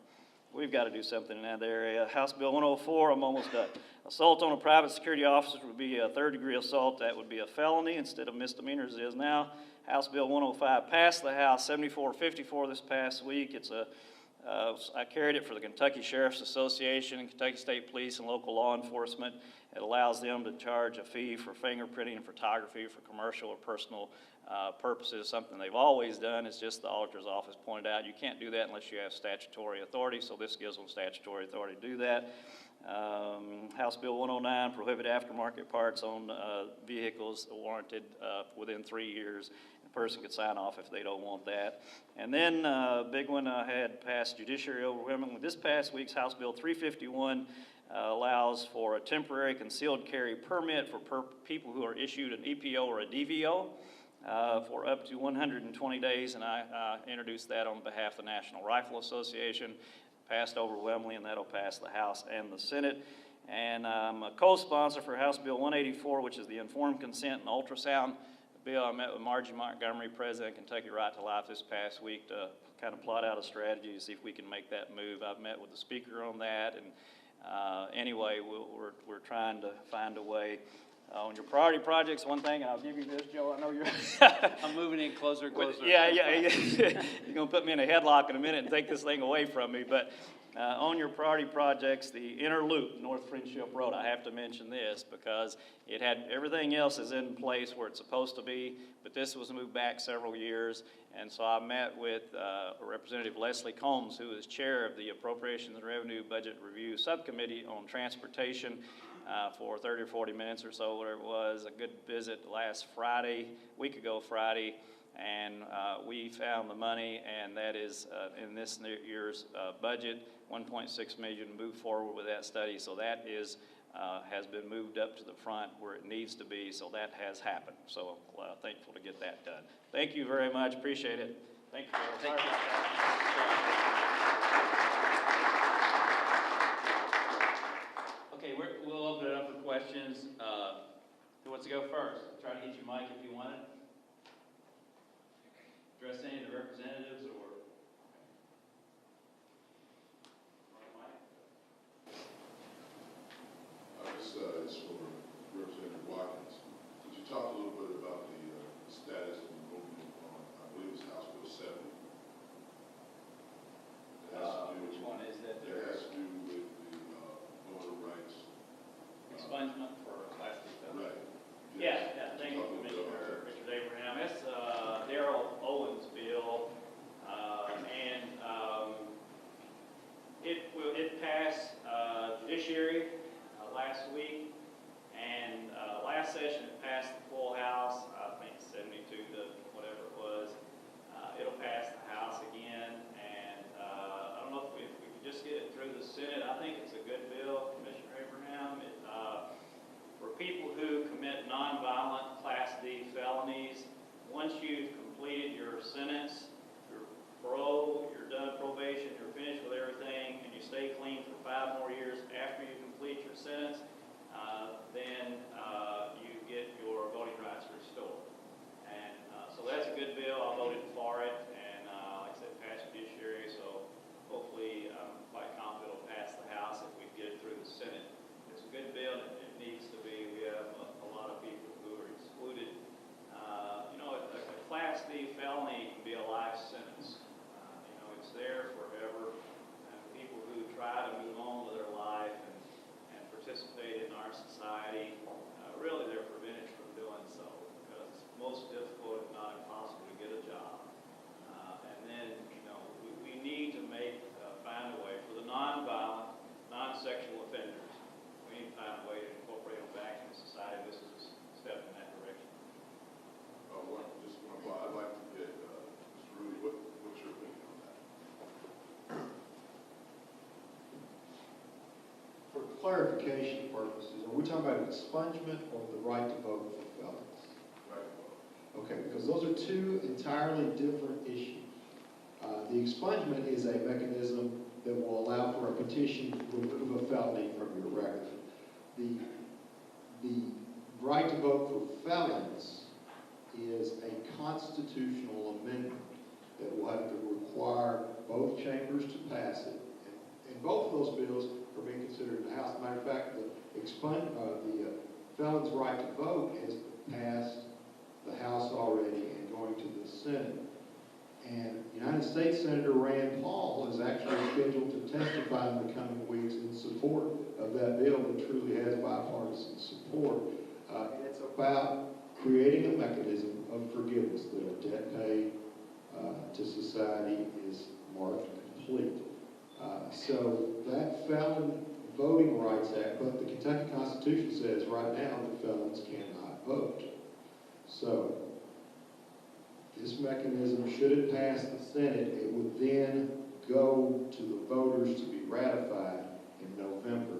We've got to do something in that area. House Bill 104, I'm almost done. Assault on a private security officer would be a 3rd-degree assault. That would be a felony instead of misdemeanor as it is now. House Bill 105 passed the House 74-54 this past week. It's I carried it for the Kentucky Sheriff's Association and Kentucky State Police and local law enforcement. It allows them to charge a fee for fingerprinting and photography for commercial or personal purposes, something they've always done. It's just the auditor's office pointed out you can't do that unless you have statutory authority, so this gives them statutory authority to do that. House Bill 109, prohibit aftermarket parts on vehicles warranted within 3 years. The person could sign off if they don't want that. And then a big one I had passed judiciary overwhelmingly. This past week's House Bill 351 allows for a temporary concealed carry permit for people who are issued an EPO or a DVO for up to 120 days, and I introduced that on behalf of the National Rifle Association. Passed overwhelmingly, and that'll pass the House and the Senate. And I'm a co-sponsor for House Bill 184, which is the informed consent and ultrasound bill. I met with Margie Montgomery, President of Kentucky Right to Life, this past week to kind of plot out a strategy to see if we can make that move. I've met with the Speaker on that, and anyway, we're trying to find a way. On your priority projects, one thing, and I'll give you this, Joe, I know you're... I'm moving in closer and closer. Yeah. You're going to put me in a headlock in a minute and take this thing away from me, but on your priority projects, the inner loop, North Friendship Road, I have to mention this because it had everything else is in place where it's supposed to be, but this was moved back several years, and so I met with Representative Leslie Combs, who is chair of the Appropriations and Revenue Budget Review Subcommittee on Transportation, for 30 or 40 minutes or so, whatever it was. A good visit last Friday, week ago Friday, and we found the money, and that is in this year's budget, $1.6 million to move forward with that study. So that is has been moved up to the front where it needs to be. So that has happened. So thankful to get that done. Thank you very much. Appreciate it. Thank you. Thank you. Okay, we'll open it up for questions. Who wants to go first? Try to get your mic if you want it. Address any of the representatives or... This is for Representative Watkins. Could you talk a little bit about the status of the movement on, I believe it's House Bill 70? which one is that? That has to do with the voter rights. Expungement for Class D felons. Right. Yeah, thank you, Commissioner Richard Abraham. That's Darrell Owens' bill, and it passed judiciary last week, and last session it passed the full House, I think 72 to whatever it was. It'll pass the House again, and I don't know if we could just get it through the Senate. I think it's a good bill, Commissioner Abraham. For people who commit nonviolent Class D felonies, once you've completed your sentence, your parole, you're done probation, you're finished with everything, and you stay clean for 5 more years after you complete your sentence, then you get your voting rights restored. And so that's a good bill. I voted for it, and like I said, passed judiciary, so hopefully I'm quite confident it'll pass the House if we get it through the Senate. It's a good bill. It needs to be. We have a lot of people who are excluded. A Class D felony can be a life sentence. It's there forever. And people who try to move on with their life and participate in our society clarification purposes, are we talking about expungement or the right to vote for felons? Right. Okay, because those are two entirely different issues. The expungement is a mechanism that will allow for a petition to remove a felony from your record. The right to vote for felons is a constitutional amendment that will have to require both chambers to pass it. And both of those bills are being considered in the House. Matter of fact, the felon's right to vote has passed the House already and going to the Senate. And United States Senator Rand Paul is actually scheduled to testify in the coming weeks in support of that bill that truly has bipartisan support. It's about creating a mechanism of forgiveness that a debt paid to society is marked complete. So that Felon Voting Rights Act, but the Kentucky Constitution says right now that felons cannot vote. So this mechanism, should it pass the Senate, it would then go to the voters to be ratified in November.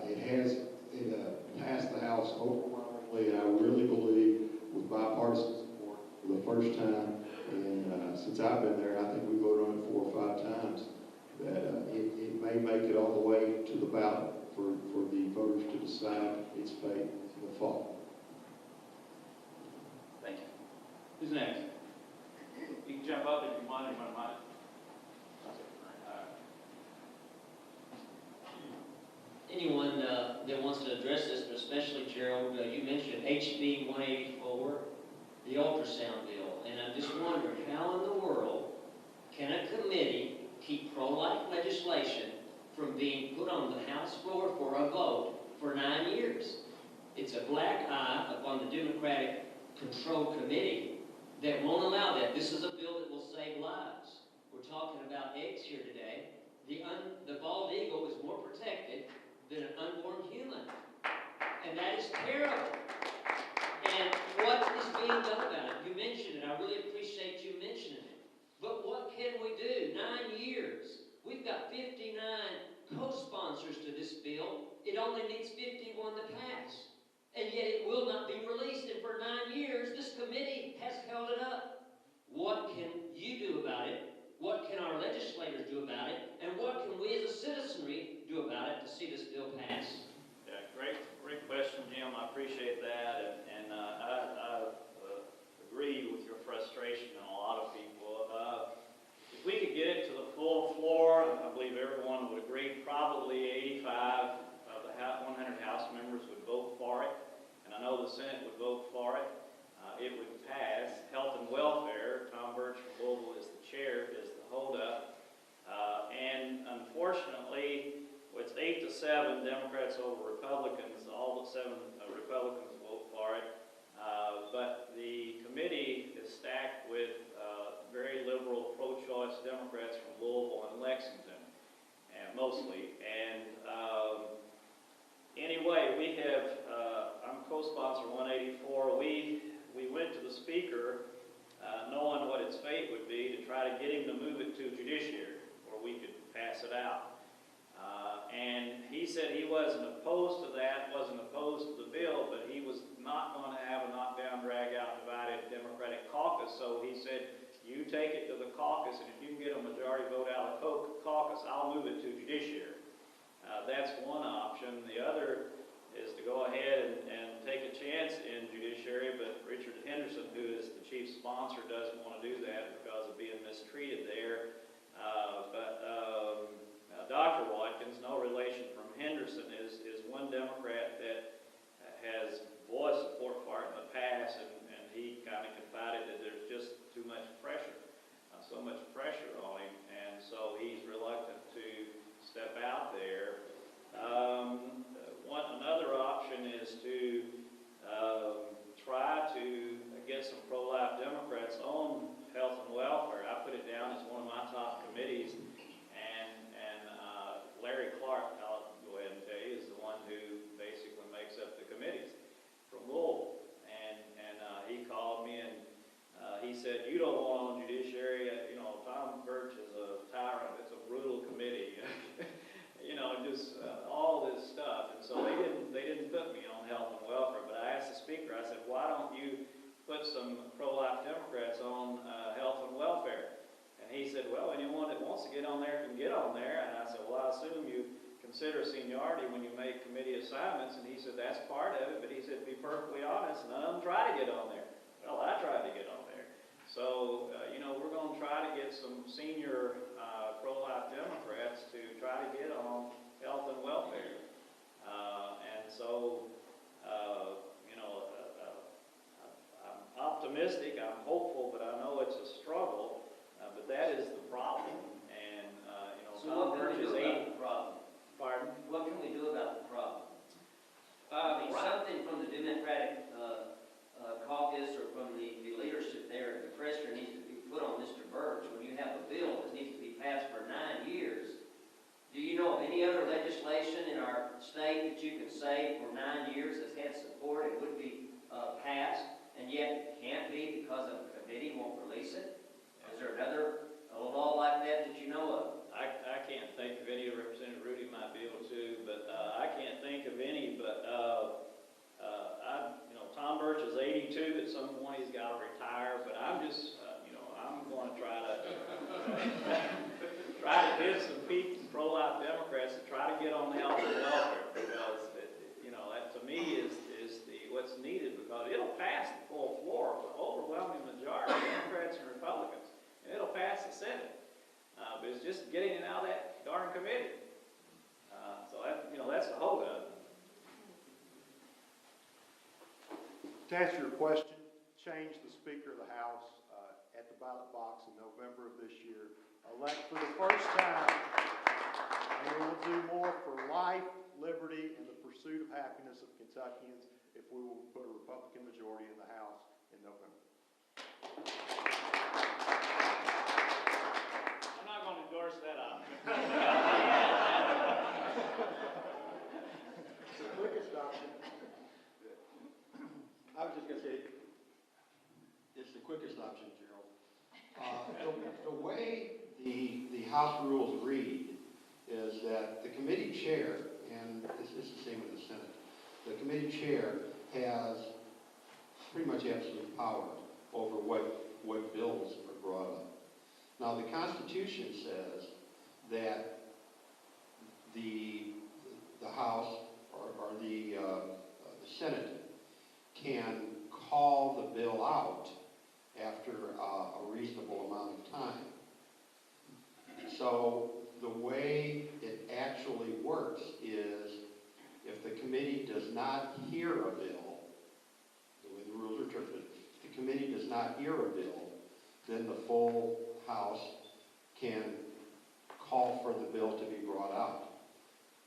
It passed the House overwhelmingly, and I really believe with bipartisan support for the first time since I've been there, and I think we voted on it 4 or 5 times, that it may make it all the way to the ballot for the voters to decide its fate in the fall. Thank you. Who's next? You can jump up if you want, anyone mind. Anyone that wants to address this, but especially Gerald, you mentioned HB 184, the ultrasound bill, and I'm just wondering how in the world can a committee keep pro-life legislation from being put on the House floor for a vote for 9 years? It's a black eye upon the Democratic-controlled committee that won't allow that. This is a bill that will save lives. We're talking about eggs here today. The bald eagle is more protected than an unborn human. And that is terrible. And what is being done about it? You mentioned it. I really appreciate you mentioning it. But what can we do? 9 years. We've got 59 co-sponsors to this bill. It only needs 51 to pass. And yet it will not be released. And for 9 years, this committee has held it up. What can you do about it? What can our legislators do about it? And what can we as a citizenry do about it to see this bill pass? Yeah, great question, Jim. I appreciate that, and I agree with your frustration and a lot of people. If we could get it to the full floor, I believe everyone would agree, probably 85 of the 100 House members would vote for it, and I know the Senate would vote for it. It would pass. Health and welfare, Tom Birch from Louisville is the chair, is the holdup. And unfortunately, it's 8-7 Democrats over Republicans. All the 7 Republicans vote for it. But the committee is stacked with very liberal, pro-choice Democrats from Louisville and Lexington, and mostly. And anyway, we have, I'm co-sponsor 184. We went to the Speaker knowing what its fate would be to try to get him to move it to Judiciary where we could pass it out. And he said he wasn't opposed to that, wasn't opposed to the bill, but he was not going to have a knockdown, drag-out, divided Democratic caucus. So he said, you take it to the caucus, and if you can get a majority vote out of the caucus, I'll move it to Judiciary. That's one option. The other is to go ahead and take a chance in Judiciary, but Richard Henderson, who is the chief sponsor, doesn't want to do that because of being mistreated there. Dr. Watkins, no relation from Henderson, is one Democrat that has voiced support for it in the past, and he kind of confided that there's just too much pressure, so much pressure on him, and so he's reluctant to step out there. Another option is to try to get some pro-life Democrats on health and welfare. I put it down as one of my top committees, and Larry Clark, I'll go ahead and tell you, is the one who basically makes up the committees from Louisville. And he called me and he said, you don't want on Judiciary, Tom Birch is a tyrant, it's a brutal committee. this, all this stuff. And so they didn't put me on health and welfare, but I asked the speaker, I said, why don't you put some pro-life Democrats on health and welfare? And he said, well, anyone that wants to get on there can get on there. And I said, well, I assume you consider seniority when you make committee assignments. And he said, that's part of it. But he said, to be perfectly honest, none of them try to get on there. Well, I tried to get on there. So, you know, we're going to try to get some senior pro-life Democrats to try to get on health and welfare. And so, you know, I'm optimistic, I'm hopeful, but I know it's a struggle. But that is the problem. And, you know, So what can we do about the problem? Pardon? What can we do about the problem? I mean, something from the Democratic caucus or from the leadership there, the pressure needs to be put on Mr. Burge. When you have a bill that needs to be passed for 9 years, do you know of any other legislation in our state that you can say for 9 years has had support and would be passed, and yet it can't be because a committee won't release it? Is there another law like that that you know of? I can't think of any. Representative Rudy might be able to, but I can't think of any. But you know, Tom Birch is 82. At some point, he's got to retire. But I'm just, you know, I'm going to try to get some people, pro-life Democrats, to try to get on health and welfare, because you know, that to me is what's needed, because it'll pass the full floor, the overwhelming majority, Democrats and Republicans, and it'll pass the Senate. But it's just getting it out of that darn committee. So that, you know, that's the holdup. To answer your question, change the Speaker of the House at the ballot box in November of this year. Elect for the first time, and we will do more for life, liberty, and the pursuit of happiness of Kentuckians if we will put a Republican majority in the House in November. I'm not going to endorse that option. The quickest option. I was just going to say, it's the quickest option, Gerald. The way the House rules read is that the committee chair, and it's the same with the Senate, the committee chair has pretty much absolute power over what bills are brought up. Now, the Constitution says that the House or the Senate can call the bill out after a reasonable amount of time. So the way it actually works is, if the committee does not hear a bill, the way the rules are interpreted, if the committee does not hear a bill, then the full House can call for the bill to be brought out.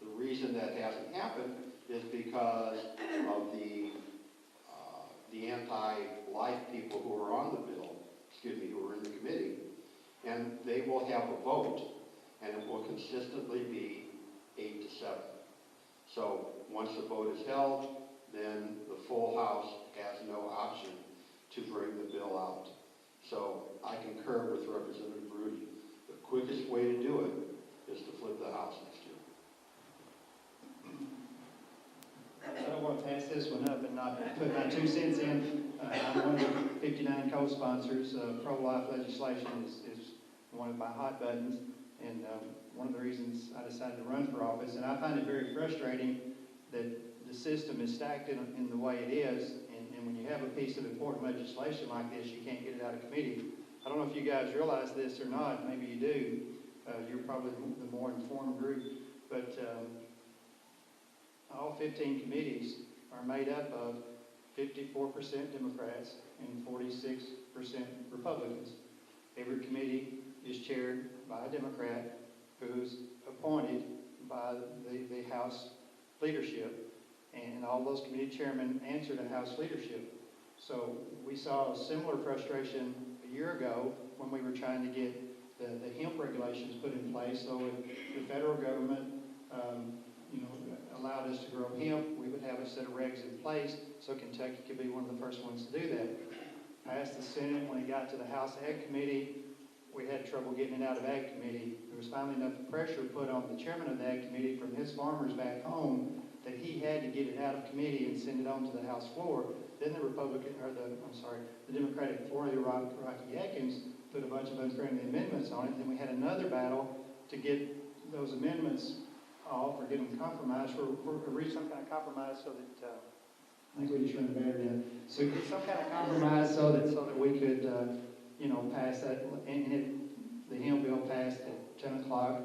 The reason that hasn't happened is because of the anti-life people who are on the bill, who are in the committee, and they will have a vote, and it will consistently be 8-7. So once the vote is held, then the full House has no option to bring the bill out. So I concur with Representative Rudy. The quickest way to do it is to flip the House next year. I don't want to pass this one up and not put my 2 cents in. I'm one of the 59 co-sponsors. Pro-life legislation is one of my hot buttons, and one of the reasons I decided to run for office. And I find it very frustrating that the system is stacked in the way it is, and when you have a piece of important legislation like this, you can't get it out of committee. I don't know if you guys realize this or not. Maybe you do. You're probably the more informed group, but all 15 committees are made up of 54% Democrats and 46% Republicans. Every committee is chaired by a Democrat who's appointed by the House leadership, and all those committee chairmen answer to House leadership. So we saw a similar frustration a year ago when we were trying to get the hemp regulations put in place. So if the federal government allowed us to grow hemp, we would have a set of regs in place so Kentucky could be one of the first ones to do that. Passed the Senate. When it got to the House Ag Committee, we had trouble getting it out of Ag Committee. There was finally enough pressure put on the chairman of the Ag Committee from his farmers back home that he had to get it out of committee and send it on to the House floor. Then the Democratic Florida, Rocky Atkins, put a bunch of unfriendly amendments on it. Then we had another battle to get those amendments off or get them compromised, or reach some kind of compromise so that, I think we just run the battery down. So get some kind of compromise so that we could, pass that, the Hill bill passed at 10 o'clock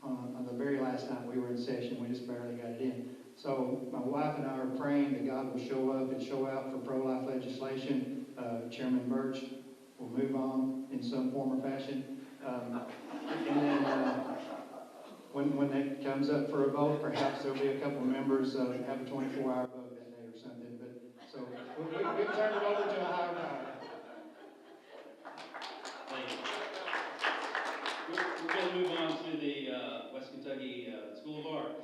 on the very last night we were in session. We just barely got it in. So my wife and I are praying that God will show up and show out for pro-life legislation. Chairman Birch will move on in some form or fashion. And then when that comes up for a vote, perhaps there'll be a couple of members have a 24-hour vote that day or something. But so we've turned it over to a higher power. Thank you. We're going to move on to the West Kentucky School of Art.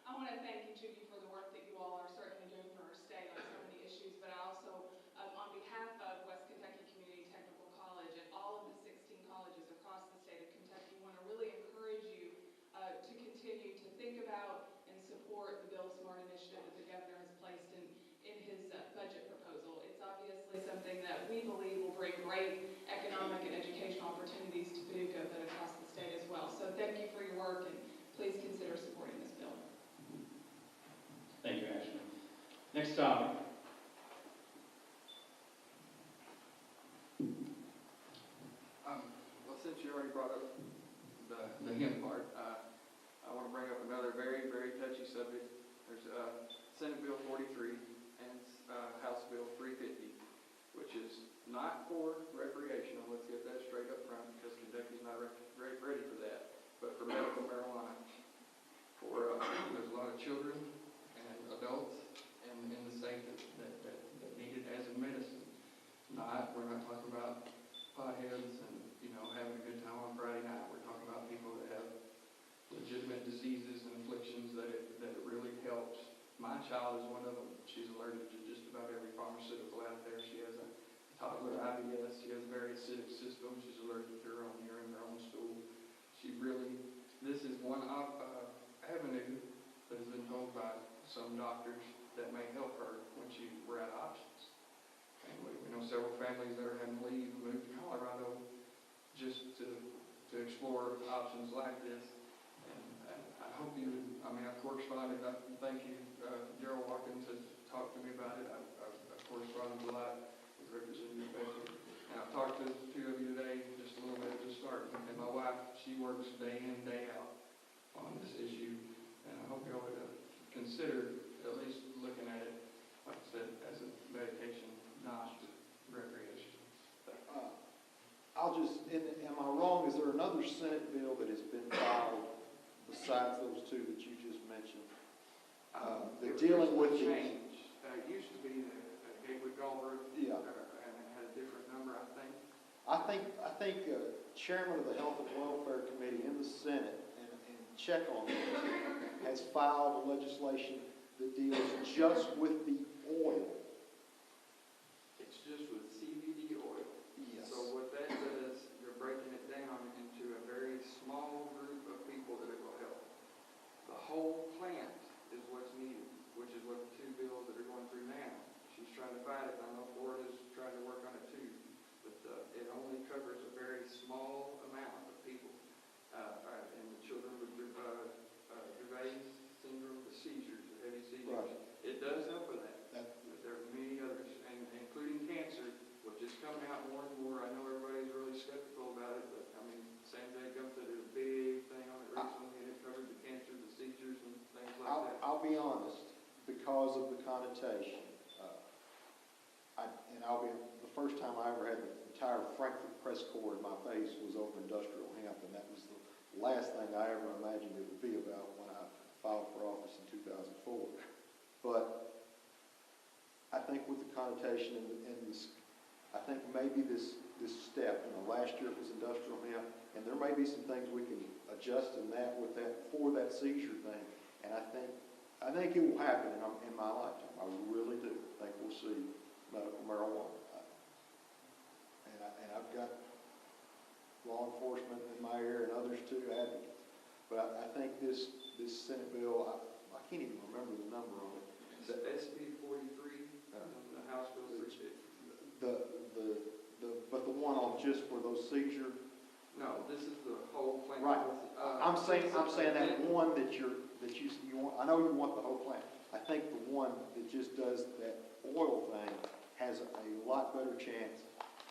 I want to thank each of you for the work that you all are certainly doing for our state on so many issues, but I also, on behalf of West Kentucky Community Technical College and all of the 16 colleges across the state of Kentucky, want to really encourage you to continue to think about and support the Build Smart initiative that the governor has placed in his budget proposal. It's obviously something that we believe will bring great economic and educational opportunities to Paducah, but across the state as well. So thank you for your work, and please consider supporting this bill. Thank you, Ashley. Next topic. Well, since you already brought up the hemp part, I want to bring up another very, very touchy subject. There's Senate Bill 43 and House Bill 350, which is not for recreational. Let's get that straight up front, because Kentucky's not ready for that, but for medical marijuana. There's a lot of children and adults in the state that need it as a medicine. We're not talking about potheads and having a good time on Friday night. We're talking about people that have legitimate diseases and afflictions that it really helps. My child is one of them. She's allergic to just about every pharmaceutical out there. She has a toddler IBS. She has a very acidic system. She's allergic to her own urine, her own stool. This is one avenue that has been told by some doctors that may help her when she ran out of options. And we know several families that are having to leave and move to Colorado just to explore options like this. And I hope I've corresponded. Thank you, Gerald Watkins has talked to me about it. I've corresponded a lot with Representative Bechler. And I've talked to two of you today, just a little bit to start. And my wife, she works day in, day out on this issue. And I hope y'all would consider at least looking at it, like I said, as a medication, not recreation. Am I wrong, is there another Senate bill that has been filed besides those two that you just mentioned? Dealing with the change. It used to be the Gateway Galbraith, and it had a different number, I think. I think Chairman of the Health and Welfare Committee in the Senate, and check on this, has filed legislation that deals just with the oil. It's just with CBD oil. Yes. So what that does, you're breaking it down into a very small group of people that it will help. The whole plant is what's needed, which is what the two bills that are going through now. She's trying to fight it, and I know Florida's trying to work on it too. But it only covers a very small amount of people. And the children with Dravet syndrome, the seizures, the heavy seizures. Right. It does help with that. But there are many others, and including cancer, which is coming out more and more. I know everybody's really skeptical about it, but San Jose Gunther did a big thing on it recently, and it covered the cancer, the seizures, and things like that. I'll be honest, because of the connotation, the first time I ever had the entire Frankfurt press corps in my face was over industrial hemp, and that was the last thing I ever imagined it would be about when I filed for office in 2004. But I think with the connotation and this, I think maybe this step, last year it was industrial hemp, and there may be some things we can adjust in that for that seizure thing. And I think it will happen in my lifetime. I really do think we'll see medical marijuana. And I've got But I think this Senate bill, I can't even remember the number on it. It's SB 43, the House Bill 350. But the one on just for those seizure. No, this is the whole plan. Right. I'm saying that one that you want, I know you want the whole plan. I think the one that just does that oil thing has a lot better chance,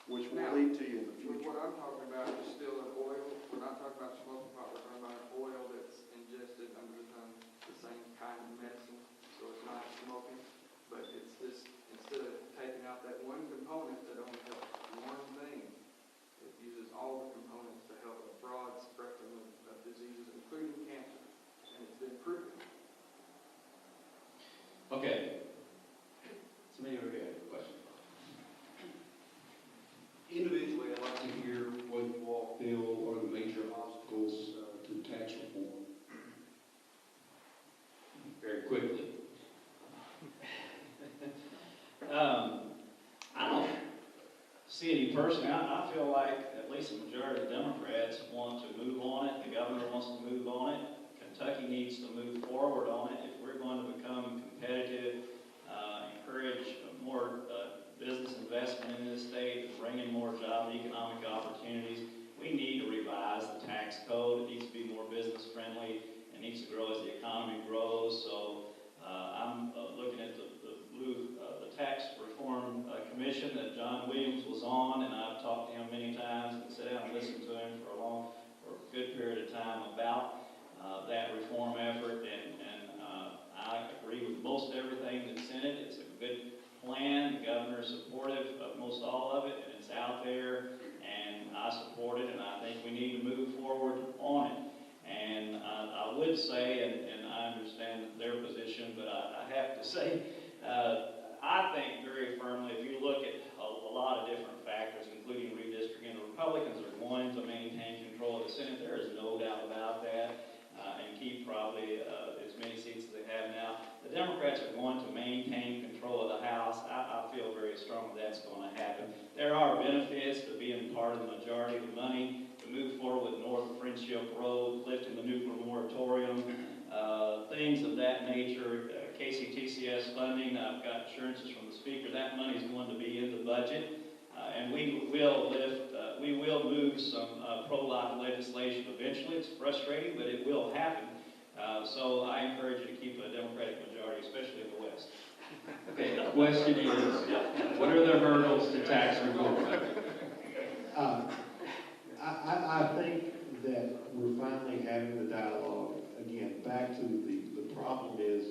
which will lead to you in the future. What I'm talking about is still an oil. We're not talking about smoking pot. We're talking about an oil that's ingested under the same kind of medicine. So it's not smoking, but it's this, instead of taking out that one component that only helps one thing, it uses all the components to help a broad spectrum of diseases, including cancer. And it's been proven. Okay. Somebody over here has a question. Individually, I'd like to hear what you all feel are the major obstacles to tax reform. Very quickly. I don't see any personally. I feel like at least the majority of Democrats want to move on it. The governor wants to move on it. Kentucky needs to move forward on it. If we're going to become competitive, encourage more business investment in this state, bring in more job and economic opportunities, we need to revise the tax code. It needs to be more business friendly. It needs to grow as the economy grows. So I'm looking at the tax reform commission that John Williams was on, and I've talked to him many times and sat down and listened to him for a good period of time about that reform effort, and I agree with most everything that's in it. It's a good plan. The governor is supportive of most all of it, and it's out there, and I support it, and I think we need to move forward on it. And I would say, and I understand their position, but I have to say, I think very firmly, if you look at a lot of different factors, including redistricting, the Republicans are going to maintain control of the Senate. There is no doubt about that, and keep probably as many seats as they have now. The Democrats are going to maintain control of the House. I feel very strongly that's going to happen. There are benefits to being part of the majority of the money, to move forward with North Friendship Road, lifting the nuclear moratorium, things of that nature. KCTCS funding, I've got assurances from the Speaker that money is going to be in the budget, and we will move some pro-life legislation eventually. It's frustrating, but it will happen. So I encourage you to keep a Democratic majority, especially in the West. Okay, the question is, what are the hurdles to tax reform? I think that we're finally having the dialogue. Again, back to the problem is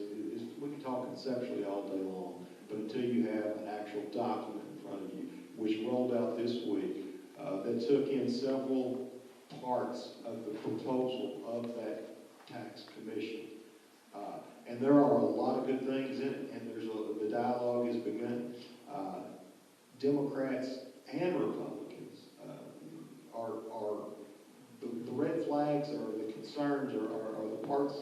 we can talk conceptually all day long, but until you have an actual document in front of you, which rolled out this week, that took in several parts of the proposal of that tax commission. And there are a lot of good things in it, and the dialogue has begun. Democrats and Republicans are the red flags or the concerns are the parts,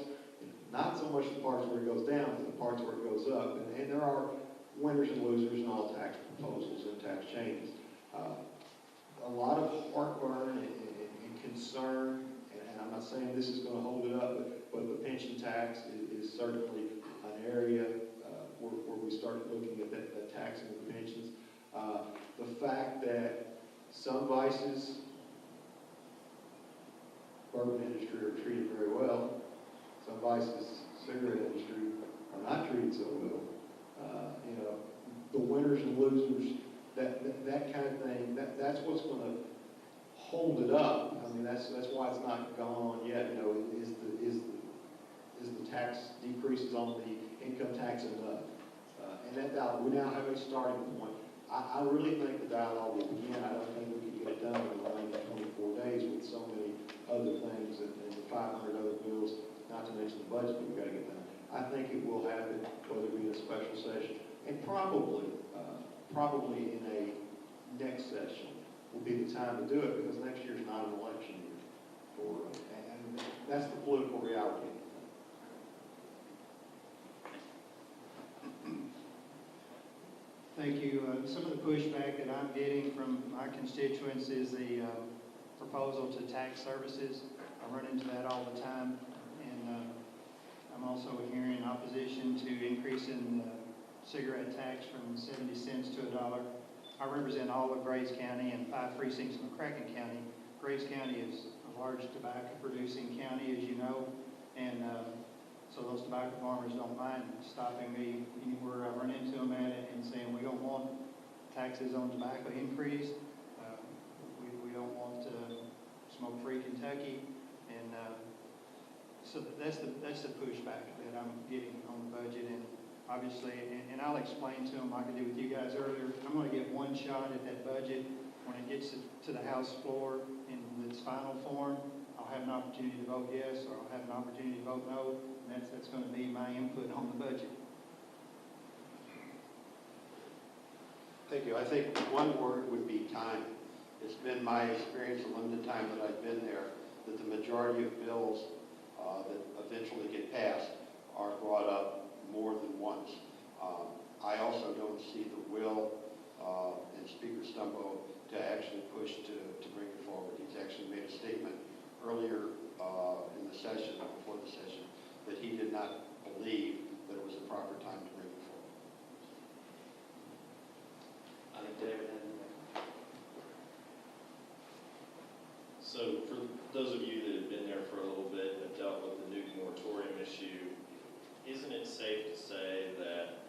not so much the parts where it goes down, but the parts where it goes up. And there are winners and losers in all tax proposals and tax changes. A lot of heartburn and concern, and I'm not saying this is going to hold it up, but the pension tax is certainly an area where we started looking at that taxing of the pensions. The fact that some vices, bourbon industry are treated very well. Some vices, cigarette industry, are not treated so well. The winners and losers, that kind of thing, that's what's going to hold it up. I mean, that's why it's not gone on yet. Is the tax decreases on the income tax enough? And that we now have a starting point. I really think the dialogue will begin. I don't think we can get it done in the 24 days with so many other things and the 500 other bills, not to mention the budget that we've got to get done. I think it will happen, whether it be in a special session, and probably in a next session will be the time to do it, because next year's not an election year. And that's the political reality. Thank you. Some of the pushback that I'm getting from my constituents is the proposal to tax services. I run into that all the time, and I'm also hearing opposition to increasing the cigarette tax from 70 cents to $1. I represent all of Grays County and 5 precincts in McCracken County. Grays County is a large tobacco producing county, as you know, and so those tobacco farmers don't mind stopping me anywhere I run into them at it and saying, we don't want taxes on tobacco increased. We don't want smoke-free Kentucky, and so that's the pushback that I'm getting on the budget. And obviously, and I'll explain to them like I did with you guys earlier, I'm going to get one shot at that budget. When it gets to the House floor in its final form, I'll have an opportunity to vote yes, or I'll have an opportunity to vote no, and that's going to be my input on the budget. Thank you. I think one word would be time. It's been my experience, the limited time that I've been there, that the majority of bills that eventually get passed are brought up more than once. I also don't see the will in Speaker Stumbo to actually push to bring it forward. He's actually made a statement earlier in the session, before the session, that he did not believe that it was the proper time to bring it forward. I think David had So for those of you that have been there for a little bit and have dealt with the nuke moratorium issue, isn't it safe to say that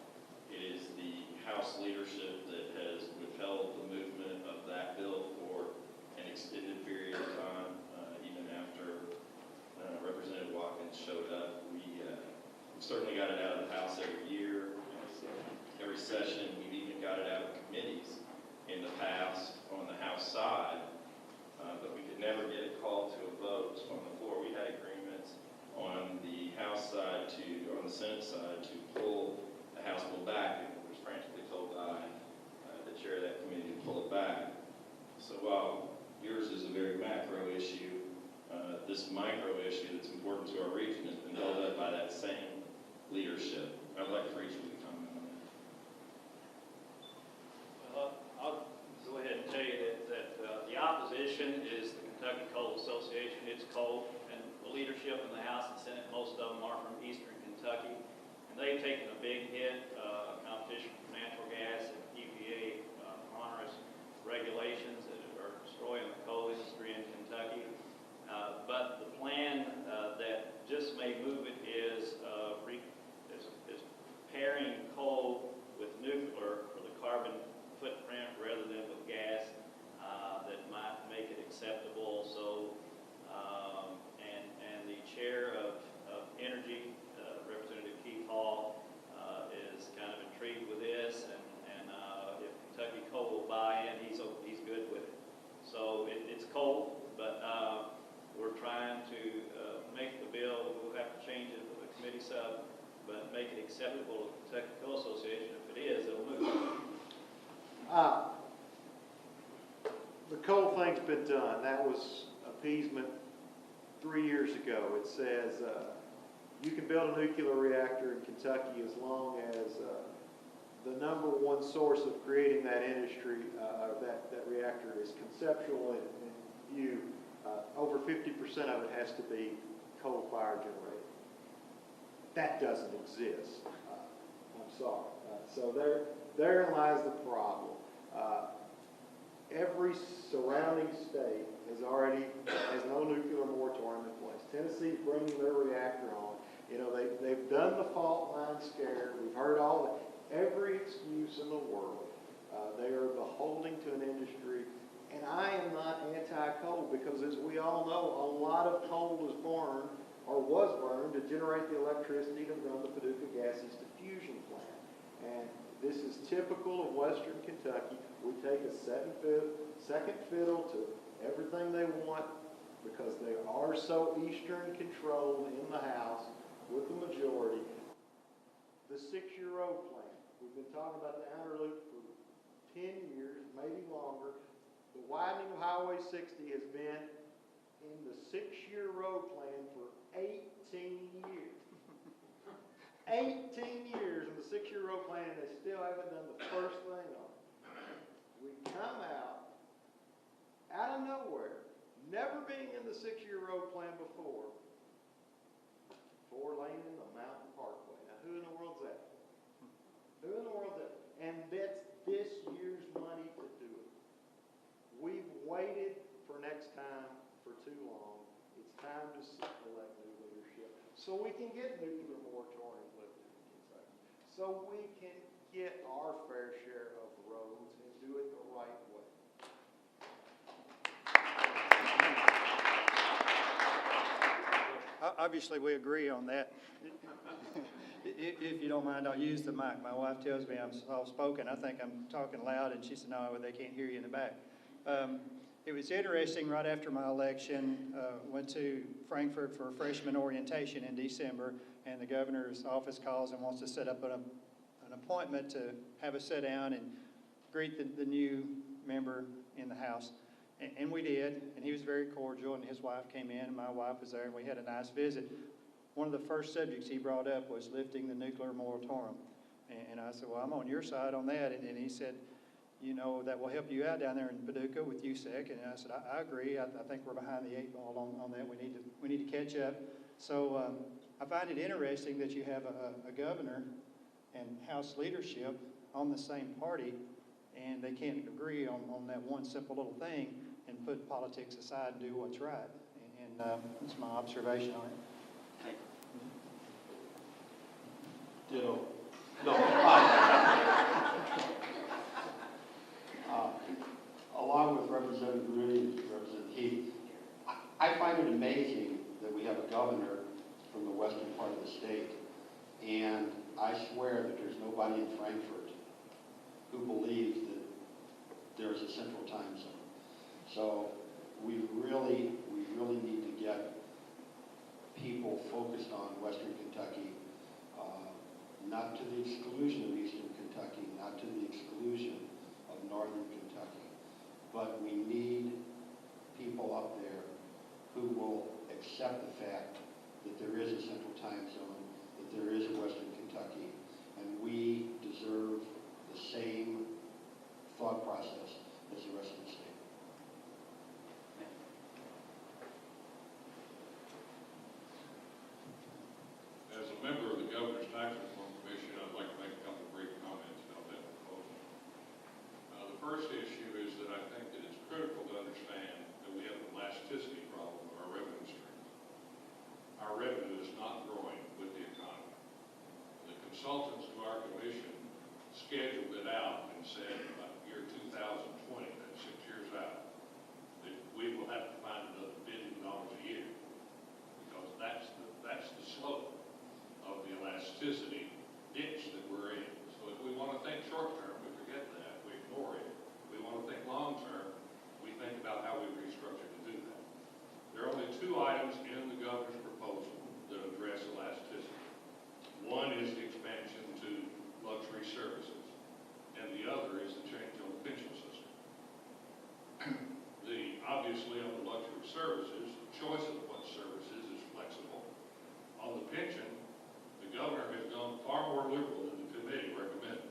it is the House leadership that has withheld the movement of that bill for an extended period of time, even after Representative Watkins showed up? We certainly got it out of the House every year, every session. We've even got it out of committees in the past on the House side. But we could never get it called to a vote on the floor. We had agreements on the House side on the Senate side to pull the House bill back, and was frantically told by the chair of that committee to pull it back. So while yours is a very macro issue, this micro issue that's important to our region has been held up by that same leadership. I'd like for each of you to comment on that. I'll go ahead and tell you that the opposition is the Kentucky Coal Association. It's coal, and the leadership in the House and Senate, most of them are from eastern Kentucky, and they've taken a big hit, competition from natural gas and EPA onerous regulations that are destroying the coal industry in Kentucky. But the plan that just may move it is pairing coal with nuclear for the carbon footprint rather than with gas. That might make it acceptable. So, and the chair of Energy, Representative Heath, is kind of intrigued with this, and if Kentucky Coal will buy in, he's good with it. So it's coal, but we're trying to make the bill. We'll have to change it with the committee sub, but make it acceptable to the Kentucky Coal Association. If it is, it'll move. The coal thing's been done. That was appeasement 3 years ago. It says you can build a nuclear reactor in Kentucky as long as the number one source of creating that industry, that reactor, is conceptual in view. Over 50% of it has to be coal-fired generated. That doesn't exist. I'm sorry. So therein lies the problem. Every surrounding state has no nuclear moratorium in place. Tennessee's bringing their reactor on. You know, they've done the fault line scare. We've heard every excuse in the world. They are beholden to an industry. And I am not anti-coal because, as we all know, a lot of coal is burned or was burned to generate the electricity to run the Paducah Gases diffusion plant. And this is typical of Western Kentucky. We take a second fiddle to everything they want because they are so Eastern controlled in the House with the majority. The 6-year road plan. We've been talking about the outer loop for 10 years, maybe longer. The widening of Highway 60 has been in the 6-year road plan for 18 years. 18 years in the 6-year road plan, and they still haven't done the first thing on it. We come out of nowhere, 6-year road plan before, 4-lane in the Mountain Parkway. Now, who in the world's that? Who in the world's that? And that's this year's money to do it. We've waited for next time for too long. It's time to elect new leadership so we can get nuclear moratorium lifted in Kentucky. So we can get our fair share of roads and do it the right way. Obviously, we agree on that. If you don't mind, I'll use the mic. My wife tells me I'm soft-spoken. I think I'm talking loud, and she said, no, they can't hear you in the back. It was interesting, right after my election, went to Frankfurt for freshman orientation in December, and the governor's office calls and wants to set up an appointment to have a sit-down and greet the new member in the House. And we did, and he was very cordial, and his wife came in, and my wife was there, and we had a nice visit. One of the first subjects he brought up was lifting the nuclear moratorium. And I said, well, I'm on your side on that. And he said, you know, that will help you out down there in Paducah with USEC. And I said, I agree. I think we're behind the 8 ball on that. We need to catch up. So I find it interesting that you have a governor and House leadership on the same party, and they can't agree on that one simple little thing and put politics aside and do what's right. And that's my observation on it. Ditto. No. Along with Representative Rudy and Representative Heath, I find it amazing that we have a governor from the western part of the state, and I swear that there's nobody in Frankfurt who believes that there is a central time zone. So we really need to get people focused on western Kentucky, not to the exclusion of eastern Kentucky, not to the exclusion of northern Kentucky, but we need people up there who will accept the fact that there is a central time zone, that there is a western Kentucky, and we deserve the same thought process as the rest of the state. As a member of the Governor's Tax Reform Commission, I'd like to make a couple of brief comments about that proposal. The first issue is that I think that it's critical to understand that we have an elasticity problem of our revenue stream. Our revenue is not growing with the economy. The consultants to our commission scheduled it out and said about year 2020, that's 6 years out, that we will have to find another $1 billion a year, because that's the slope of the elasticity ditch that we're in. So if we want to think short term, we forget that, we ignore it. If we want to think long term, we think about how we restructure to do that. There are only 2 items in the governor's proposal that address elasticity. One is the expansion to luxury services, and the other is the change on the pension system. Obviously on the luxury services, the choice of what services is flexible. On the pension, the governor has gone far more liberal than the committee recommended.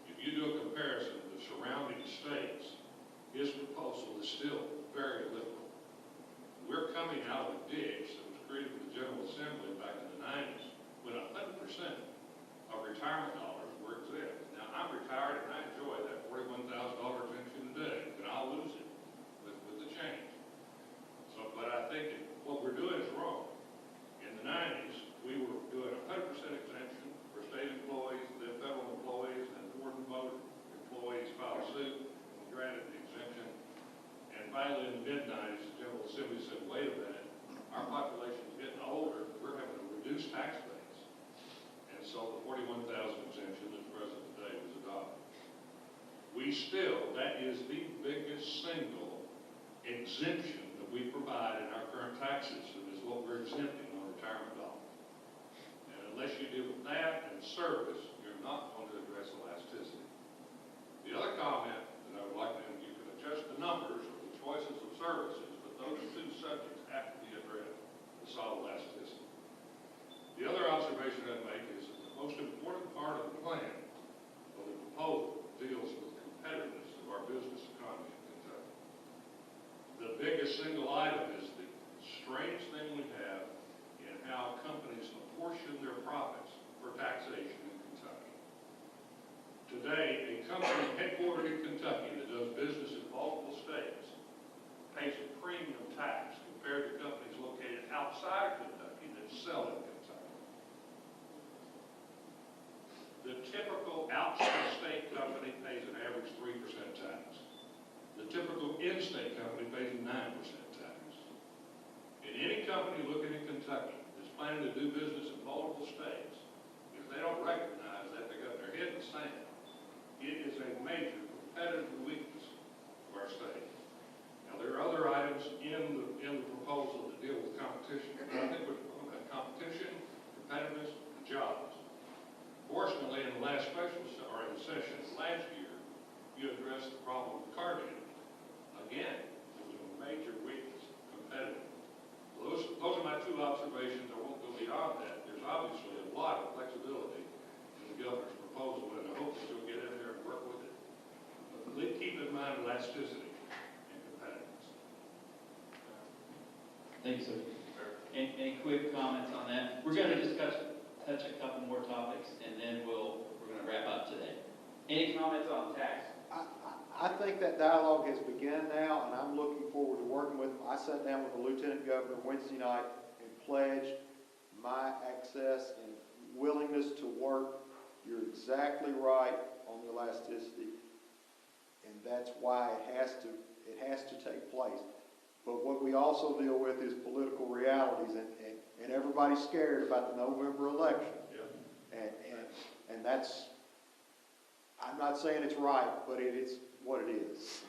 If you do a comparison of the surrounding states, his proposal is still very liberal. We're coming out of a ditch that was created with the General Assembly back in the 90s when 100% of retirement dollars were exempt. Now, I'm retired and I enjoy that $41,000 exemption today, but I'll lose it with the change. So, but I think what we're doing is wrong. In the 90s, we were doing 100% exemption for state employees, then federal employees, and board and voter employees filed suit and granted the exemption. And finally, in the mid-90s, the General Assembly said, wait a minute, our population is getting older, we're having to reduce tax base. And so the 41,000 exemption that's present today was adopted. That is the biggest single exemption that we provide in our current tax system, is what we're exempting on retirement dollars. And unless you deal with that and service, you're not going to address elasticity. The other comment that I would like to, you can adjust the numbers or the choices of services, but those 2 subjects have to be addressed to solve elasticity. The other observation I'd make is that the most important part of the plan, or the proposal, deals with the competitiveness of our business economy in Kentucky. The biggest single item is the strange thing we have in how companies apportion their profits for taxation in Kentucky. Today, a company headquartered in Kentucky that does business in multiple states pays a premium tax compared to companies located outside of Kentucky that sell in Kentucky. The typical outside state company pays an average 3% tax. The typical in-state company pays 9% tax. And any company looking at Kentucky that's planning to do business in multiple states, if they don't recognize that, they got their head in the sand. It is a major competitive weakness of our state. Now, there are other items in the proposal that deal with competition. But I think we're talking about competition, competitiveness, and jobs. Fortunately, in the last session last year, you addressed the problem of car dealing. Again, it was a major weakness, competitive. Those are my two observations. I won't go beyond that. There's obviously a lot of flexibility in the governor's proposal, and I hope that you'll get in there and work with it. But keep in mind elasticity and competitiveness. Thanks, sir. Any quick comments on that? We're going to just touch a couple more topics, and then we're going to wrap up today. Any comments on tax? I think that dialogue has begun now, and I'm looking forward to working with them. I sat down with the Lieutenant Governor Wednesday night and pledged my access and willingness to work. You're exactly right on the elasticity, and that's why it has to take place. But what we also deal with is political realities, and everybody's scared about the November election. Yeah. And that's, I'm not saying it's right, but it's what it is.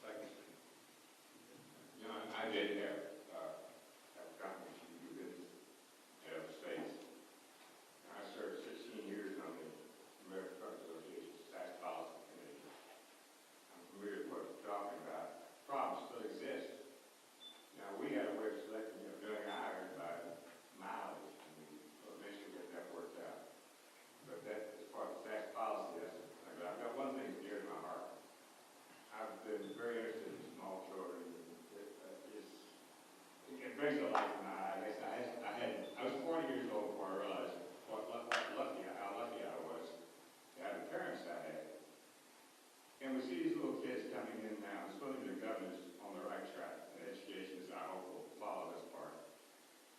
Thank you. You know, I did have a company to do business out of the States. I served 16 years on the American Truck Association's tax policy committee. I'm familiar with what you're talking about. Problems still exist. Now, we had a way of selecting a billing hours by mileage, and we'll eventually get that worked out. But that is part of the tax policy. But I've got one thing dear to my heart. I've been very interested in small children. It brings a light to my eyes. I was 40 years old before I realized how lucky I was to have the parents I had. And we see these little kids coming in now, and certainly the governor's on the right track. And education is, I hope, will follow this part.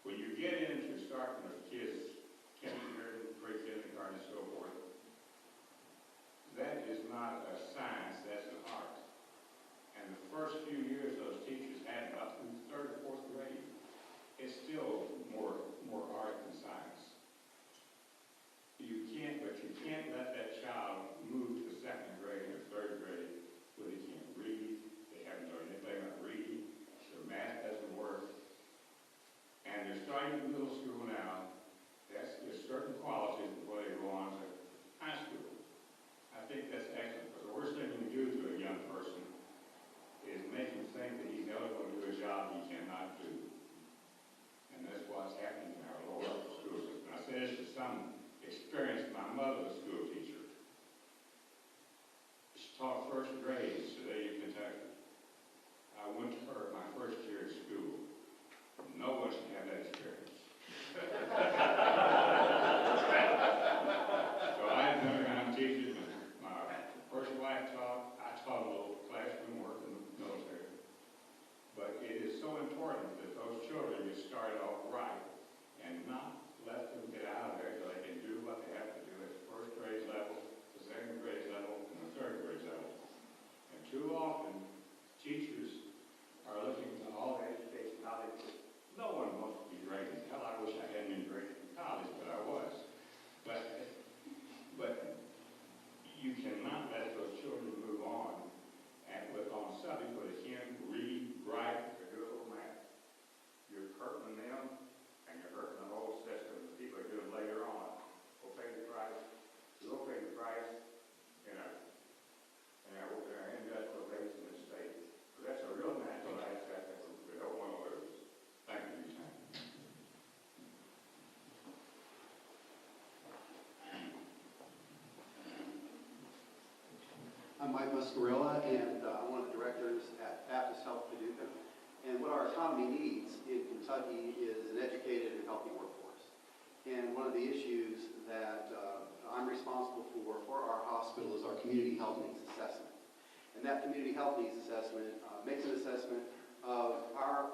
When you get into starting with kids, kindergarten, pre-kindergarten, and so forth, that is not a science, that's an art. And the first few years those teachers had up through third or fourth grade, it's still more art than science. You can't let that child move to the second grade or third grade where they can't read, they haven't learned anything about reading, their math doesn't work. And they're starting in middle school now. There's certain qualities before they go on to high school. I think that's excellent, because the worst thing you can do to a young person is make him think that he's never going to do a job he cannot do. And that's what's happening in our lower school system. I say this with some experience. My mother was a school teacher. She taught first grade in Sedalia, Kentucky. I went to her my first year at school. No one should have that experience. So I had never had teachers. My first wife taught. I taught a little classroom work in the military. But it is so important that those children get started off right and not let them get out of there so they can do what they have to do at the first grade level, the second grade level, and the third grade level. And too often, teachers are looking to all the education knowledge. No one wants to be graded. Hell, I wish I hadn't been graded in college, but I was. But you cannot let those children move on on something where they can't read, write, or do a little math. You're hurting them, and you're hurting the whole system. The people are doing later on will pay the price. We'll pay the price in our industrial base in the state. So that's a real natural aspect that we don't want to lose. Thank you. I'm Mike Muscarella, and I'm one of the directors at Baptist Health Paducah. And what our our economy needs in Kentucky is an educated and healthy workforce. And one of the issues that I'm responsible for our hospital is our community health needs assessment. And that community health needs assessment makes an assessment of our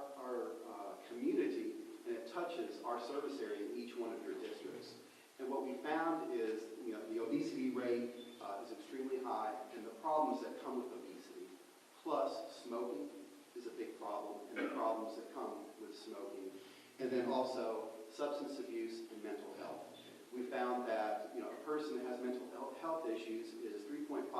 community, and it touches our service area in each one of your districts. And what we found is, the obesity rate is extremely high, and the problems that come with obesity, plus smoking is a big problem, and the problems that come with smoking, and then also substance abuse and mental health. We found that a person that has mental health issues is 3.5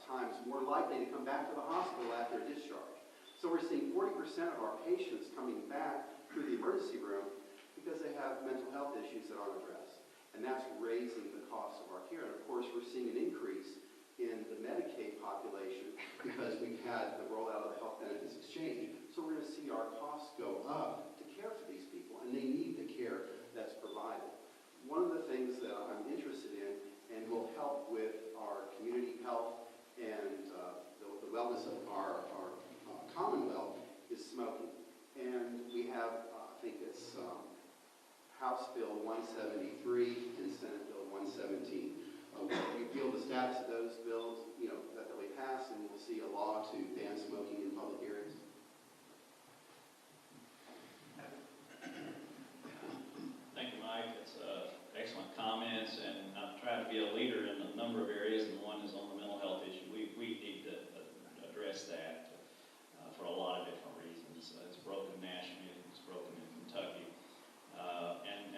times more likely to come back to the hospital after a discharge. So we're seeing 40% of our patients coming back through the emergency room because they have mental health issues that aren't addressed. And that's raising the cost of our care. And of course, we're seeing an increase in the Medicaid population because we've had the rollout of the health benefits exchange. So we're going to see our costs go up to care for these people, and they need the care that's provided. One of the things that I'm interested in and will help with our community health and the wellness of our Commonwealth is smoking. And we have, I think it's House Bill 173 and Senate Bill 117. We feel the status of those bills, that we pass, and we'll see a law to ban smoking in public areas. Thank you, Mike. It's excellent comments, and I've tried to be a leader in a number of areas, and one is on the mental health issue. We need to address that for a lot of different reasons. It's broken nationally, it's broken in Kentucky.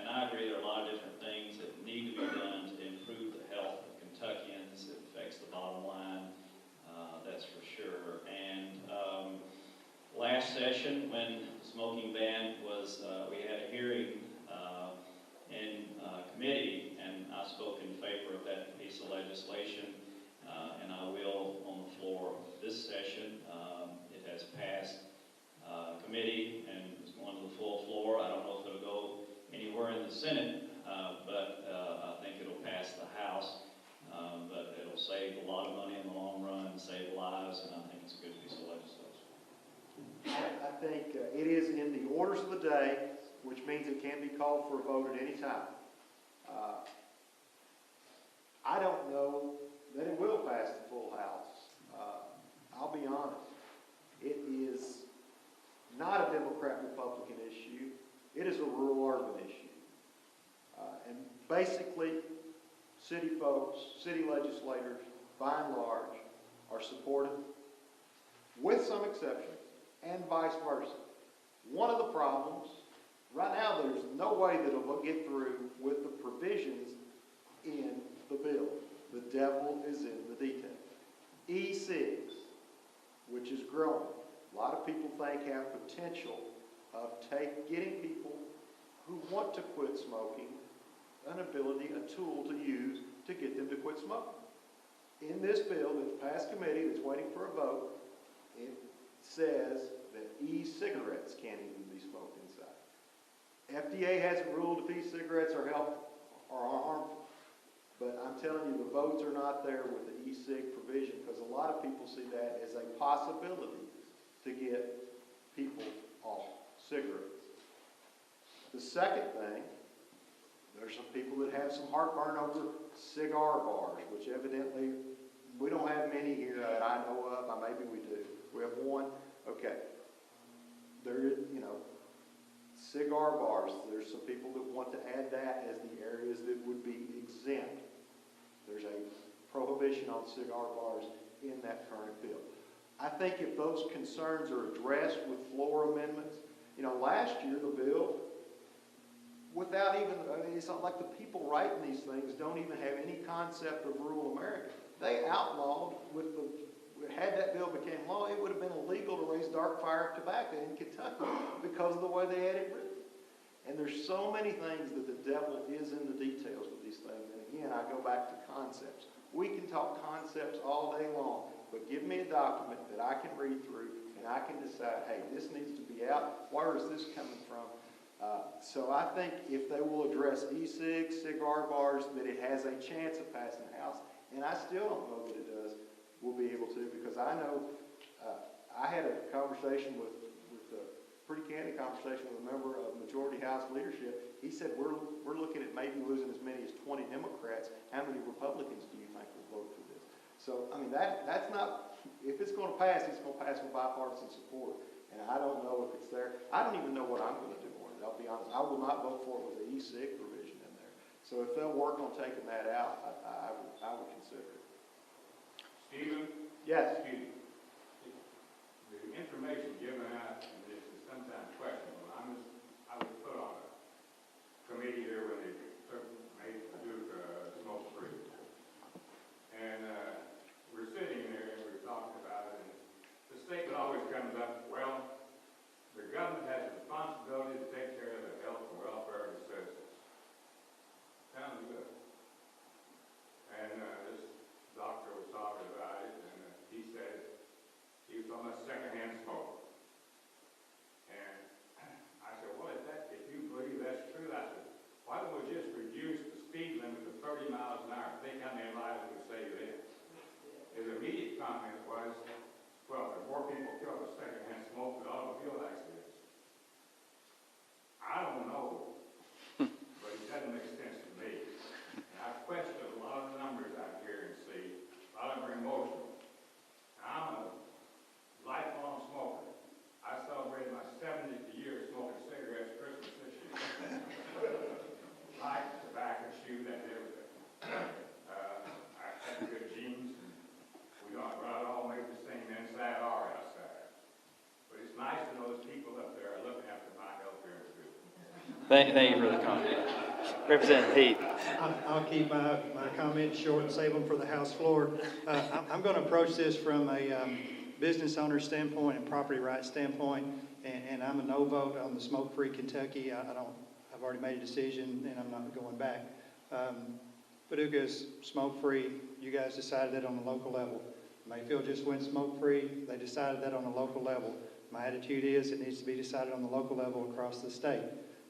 And I agree there are a lot of different things that need to be done to improve the health of Kentuckians. It affects the bottom line, that's for sure. And last session, when the smoking ban was, we had a hearing in committee, and I spoke in favor of that piece of legislation, and I will on the floor of this session. It has passed committee and it's going to the full floor. I don't know if it'll go anywhere in the Senate, but I think it'll pass the House. But it'll save a lot of money in the long run, save lives, and I think it's a good piece of legislation. I think it is in the orders of the day, which means it can be called for a vote at any time. I don't know that it will pass the full House. I'll be honest. It is not a Democrat-Republican issue. It is a rural-urban issue. And basically, city folks, city legislators, by and large, are supportive, with some exceptions, and vice versa. One of the problems, right now there's no way that it'll get through with the provisions in the bill. The devil is in the detail. E-cigs, which is growing, a lot of people think have potential of getting people who want to quit smoking an ability, a tool to use to get them to quit smoking. In this bill that's passed committee, that's waiting for a vote, it says that e-cigarettes can't even be smoked inside. FDA hasn't ruled if e-cigarettes are harmful. But I'm telling you, the votes are not there with the e-cig provision because a lot of people see that as a possibility to get people off cigarettes. The second thing, there's some people that have some heartburn over cigar bars, which evidently we don't have many here that I know of. Maybe we do. We have one. Okay. There, cigar bars. There's some people that want to add that as the areas that would be exempt. There's a prohibition on cigar bars in that current bill. I think if those concerns are addressed with floor amendments, last year the bill, without even, it's not like the people writing these things don't even have any concept of rural America. They outlawed had that bill became law, it would have been illegal to raise dark fire tobacco in Kentucky because of the way they had it written. And there's so many things that the devil is in the details with these things. And again, I go back to concepts. We can talk concepts all day long, but give me a document that I can read through and I can decide, hey, this needs to be out. Where is this coming from? So I think if they will address e-cigs, cigar bars, that it has a chance of passing the House. And I still don't know that it does. We'll be able to, because I know I had a conversation with pretty candid conversation with a member of Majority House leadership. He said, we're looking at maybe losing as many as 20 Democrats. How many Republicans do you think will vote for this? So, I mean, that's not, if it's going to pass, it's going to pass with bipartisan support. And I don't know if it's there. I don't even know what I'm going to do on it. I'll be honest. I will not vote for it with the e-cig provision in there. So if they'll work on taking that out, I would consider it. Stephen? Yes. Excuse me. The information given out in this is sometimes questionable. I was put on a committee here when they made Paducah smoke-free. And we're sitting there and we're talking about it, and the statement always comes up, well, the government has a responsibility to take care of the health and welfare of the citizens. Sounds good. And this doctor was talking about it, and he said he was talking about secondhand smoke. And I said, well, if you believe that's true, I said, why don't we just reduce the speed limit to 30 miles an hour? Think how many lives we save then. His immediate comment was, well, the more people killed with secondhand smoke than automobile accidents. I don't know, but it doesn't make sense to me. And I've questioned a lot of the numbers out here and see, a lot of them are emotional. I'm a lifelong smoker. I celebrated my 70th year smoking cigarettes Christmas this year. Pipe, tobacco, shoe, that everything. I have good genes. We're not all made the same inside or outside. But it's nice to know those people up there are looking after my health care too. Thank you for the comment. Representative Heath. I'll keep my comments short and save them for the House floor. I'm going to approach this from a business owner standpoint and property rights standpoint, and I'm a no vote on the smoke-free Kentucky. I've already made a decision, and I'm not going back. Paducah is smoke-free. You guys decided that on the local level. Mayfield just went smoke-free. They decided that on the local level. My attitude is it needs to be decided on the local level across the state.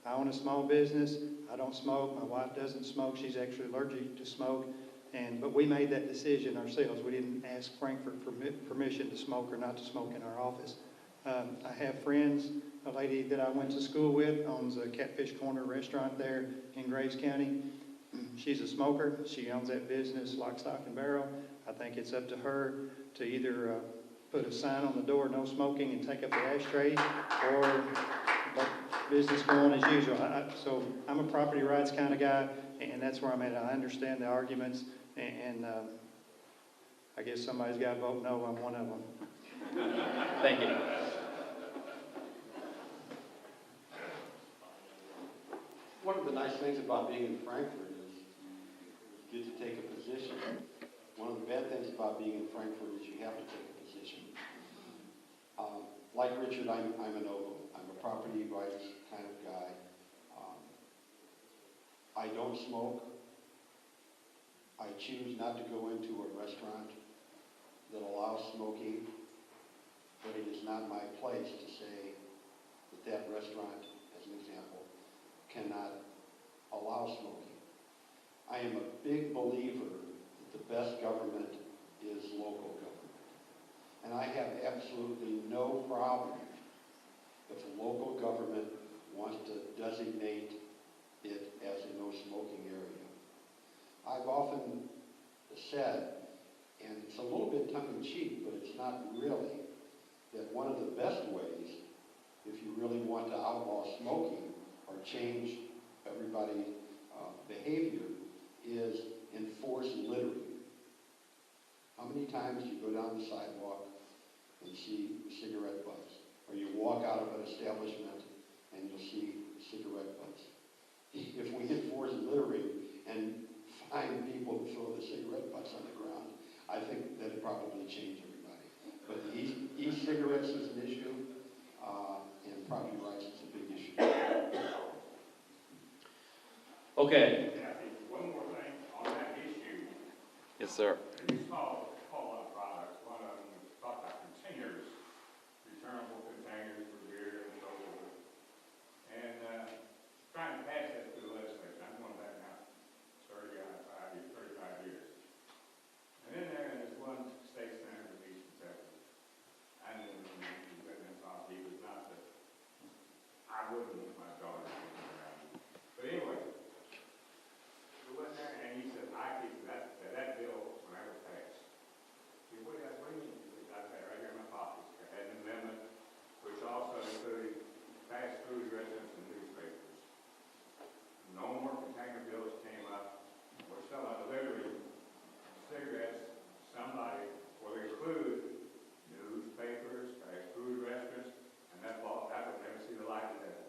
I own a small business. I don't smoke. My wife doesn't smoke. She's actually allergic to smoke. But we made that decision ourselves. We didn't ask Frankfurt for permission to smoke or not to smoke in our office. I have friends. A lady that I went to school with owns a Catfish Corner restaurant there in Graves County. She's a smoker. She owns that business, lock, stock, and barrel. I think it's up to her to either put a sign on the door, no smoking, and take up the ashtray, or let business go on as usual. So I'm a property rights kind of guy, and that's where I'm at. I understand the arguments, and I guess somebody's got to vote no. I'm one of them. Thank you. One of the nice things about being in Frankfurt is you get to take a position. One of the bad things about being in Frankfurt is you have to take a position. Like Richard, I'm a no-vote. I'm a property rights kind of guy. I don't smoke. I choose not to go into a restaurant that allows smoking, but it is not my place to say that restaurant, as an example, cannot allow smoking. I am a big believer that the best government is local government. And I have absolutely no problem if a local government wants to designate it as a no-smoking area. I've often said, and it's a little bit tongue-in-cheek, but it's not really, that one of the best ways, if you really want to outlaw smoking or change everybody's behavior, is enforce littering. How many times do you go down the sidewalk and see cigarette butts? Or you walk out of an establishment and you'll see cigarette butts. If we enforce littering and find people who throw the cigarette butts on the ground, I think that'd probably change everybody. But e-cigarettes is an issue, and property rights is a big issue. Okay. One more thing on that issue. Yes, sir. We saw a whole lot of products. One of them was talked about containers, returnable containers for beer and so forth. And trying to pass that through the legislature. I'm going back now 35 years. And in there, there's one state senator from East Kentucky. I knew him, he was not the I wouldn't want my daughter hanging around. But anyway, we went there and he said, I keep that bill when I was passed. He said, what do you mean? He said, I had it right here in my pocket. I had an amendment which also included fast food restaurants and newspapers. No more container bills came up. We're selling literally cigarettes, somebody will include newspapers, fast food restaurants, and that would never see the light of day.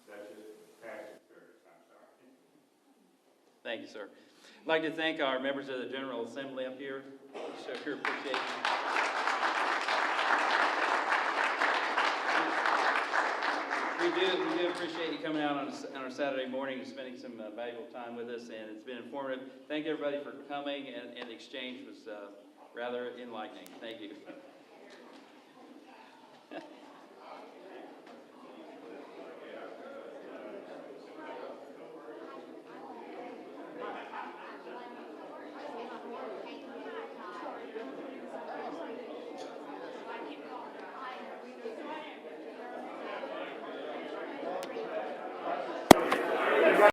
That's just past experience, I'm sorry. Thank you, sir. I'd like to thank our members of the General Assembly up here. Show your appreciation. We do appreciate you coming out on a Saturday morning and spending some valuable time with us, and it's been informative. Thank everybody for coming, and the exchange was rather enlightening. Thank you.